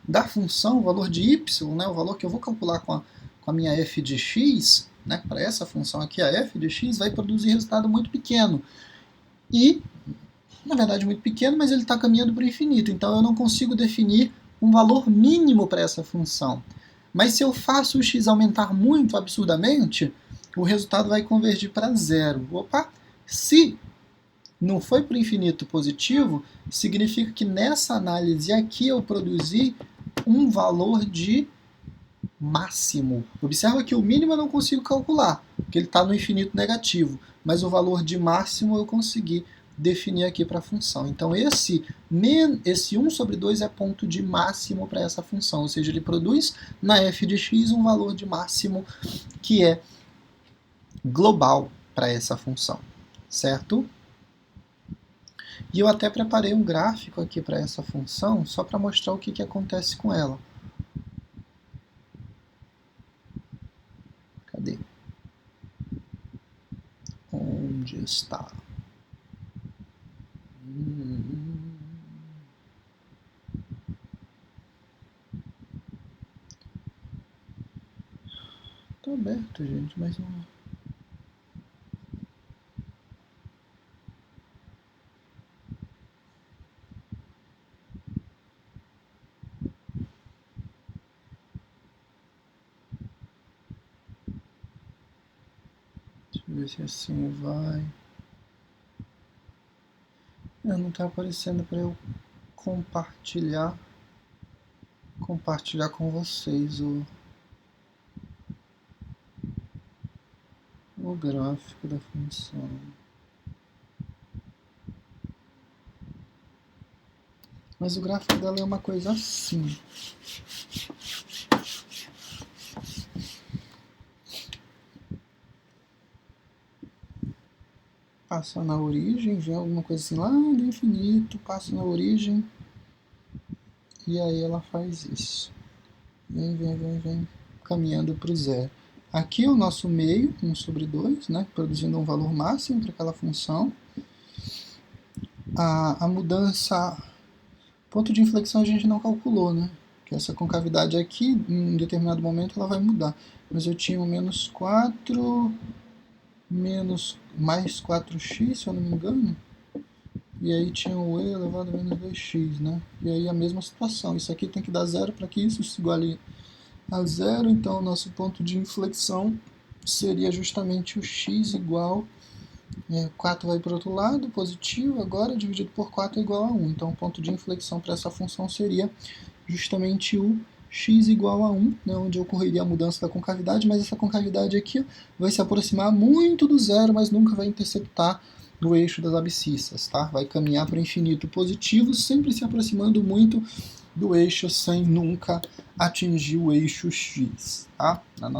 da função, o valor de y, né, o valor que eu vou calcular com a minha f de x, né, para essa função aqui, a f de x, vai produzir resultado muito pequeno. E, na verdade, muito pequeno, mas ele está caminhando para o infinito. Então eu não consigo definir um valor mínimo para essa função. Mas se eu faço o x aumentar muito absurdamente, o resultado vai convergir para zero. Opa! Se não foi para o infinito positivo, significa que nessa análise aqui eu produzi um valor de máximo. Observa que o mínimo eu não consigo calcular, porque ele está no infinito negativo, mas o valor de máximo eu consegui definir aqui para a função. Então esse 1 sobre 2 é ponto de máximo para essa função, ou seja, ele produz na f de x um valor de máximo que é global para essa função, certo? E eu até preparei um gráfico aqui para essa função, só para mostrar o que acontece com ela. Cadê? Onde está? Tá aberto, gente, mas não... Deixa eu ver se assim vai... Não tá aparecendo para eu compartilhar com vocês o gráfico da função. Mas o gráfico dela é uma coisa assim. Passa na origem, vem alguma coisa assim lá do infinito, passa na origem, e aí ela faz isso. Vem, caminhando para o zero. Aqui é o nosso meio, 1/2, né, produzindo um valor máximo para aquela função. A mudança, ponto de inflexão a gente não calculou, né? Que essa concavidade aqui, em determinado momento, ela vai mudar. Mas eu tinha o menos 4, mais 4x, se eu não me engano. E aí tinha o e elevado a menos 2x, né? E aí a mesma situação. Isso aqui tem que dar zero para que isso se iguale a zero. Então o nosso ponto de inflexão seria justamente o x igual... 4 vai para o outro lado, positivo, agora dividido por 4 é igual a 1. Então o ponto de inflexão para essa função seria justamente o x igual a 1, né, onde ocorreria a mudança da concavidade, mas essa concavidade aqui vai se aproximar muito do zero, mas nunca vai interceptar o eixo das abscissas, tá? Vai caminhar para o infinito positivo, sempre se aproximando muito do eixo, sem nunca atingir o eixo x, tá? Nas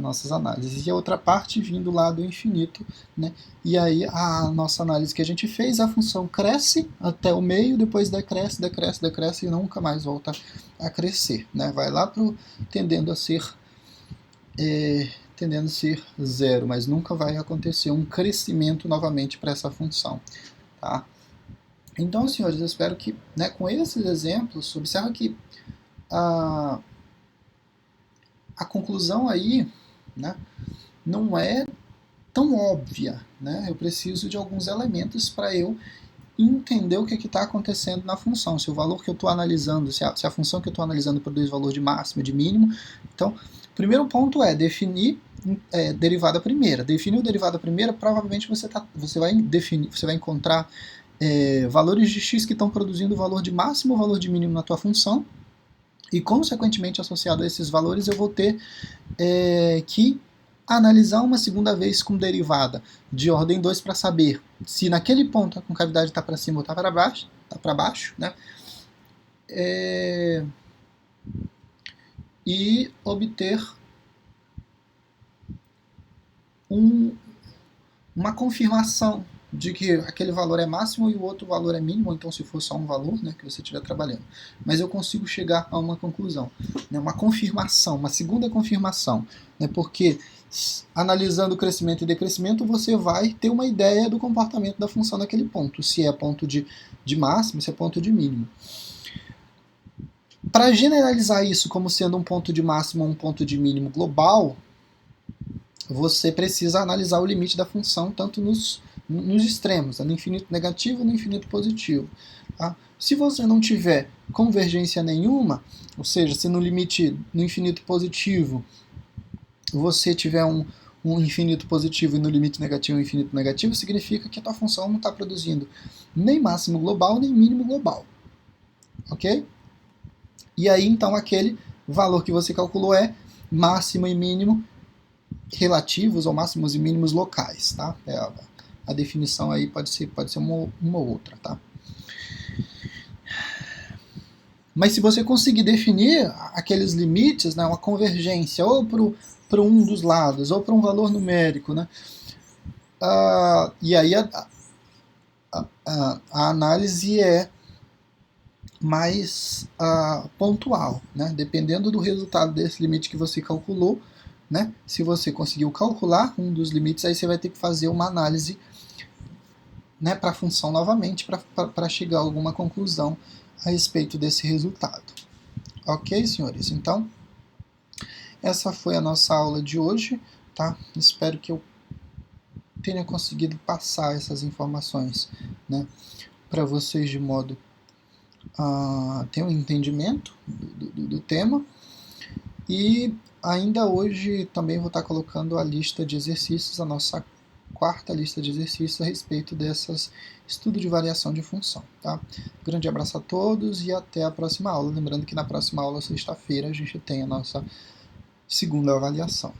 nossas análises. E a outra parte vindo lá do infinito, né? E aí a nossa análise que a gente fez, a função cresce até o meio, depois decresce e nunca mais volta a crescer, né? Vai lá pro tendendo a ser zero, mas nunca vai acontecer um crescimento novamente para essa função, tá? Então, senhores, eu espero que, né, com esses exemplos, observa que a conclusão aí, né, não é tão óbvia, né? Eu preciso de alguns elementos para eu entender o que está acontecendo na função. Se o valor que eu estou analisando, se a função que eu estou analisando produz valor de máximo, de mínimo. Então, o primeiro ponto é definir derivada primeira. Definir o derivada primeira, provavelmente você vai encontrar valores de x que estão produzindo valor de máximo ou valor de mínimo na tua função. E, consequentemente, associado a esses valores, eu vou ter que analisar uma segunda vez com derivada de ordem 2 para saber se naquele ponto a concavidade está para cima ou está para baixo, né? E obter uma confirmação de que aquele valor é máximo e o outro valor é mínimo, ou então se for só um valor, né, que você estiver trabalhando. Mas eu consigo chegar a uma conclusão, né, uma confirmação, uma segunda confirmação, né, porque analisando o crescimento e decrescimento, você vai ter uma ideia do comportamento da função naquele ponto, se é ponto de máximo, se é ponto de mínimo. Para generalizar isso como sendo um ponto de máximo ou um ponto de mínimo global, você precisa analisar o limite da função tanto nos extremos, no infinito negativo e no infinito positivo. Tá? Se você não tiver convergência nenhuma, ou seja, se no limite no infinito positivo você tiver um infinito positivo e no limite negativo um infinito negativo, significa que a tua função não está produzindo nem máximo global nem mínimo global. Ok? E aí então aquele valor que você calculou é máximo e mínimo relativos ou máximos e mínimos locais, tá? A definição aí pode ser uma outra, tá? Mas se você conseguir definir aqueles limites, né, uma convergência ou para um dos lados ou para um valor numérico, né? E aí a análise é mais pontual, né? Dependendo do resultado desse limite que você calculou, né? Se você conseguiu calcular um dos limites, aí você vai ter que fazer uma análise, né, para a função novamente, para chegar a alguma conclusão a respeito desse resultado. Ok, senhores? Então, essa foi a nossa aula de hoje, tá? Espero que eu tenha conseguido passar essas informações, né, para vocês de modo a ter um entendimento do tema. E ainda hoje também vou estar colocando a lista de exercícios, a nossa quarta lista de exercícios a respeito dessas estudo de variação de função, tá? Grande abraço a todos e até a próxima aula. Lembrando que na próxima aula, sexta-feira, a gente tem a nossa segunda avaliação.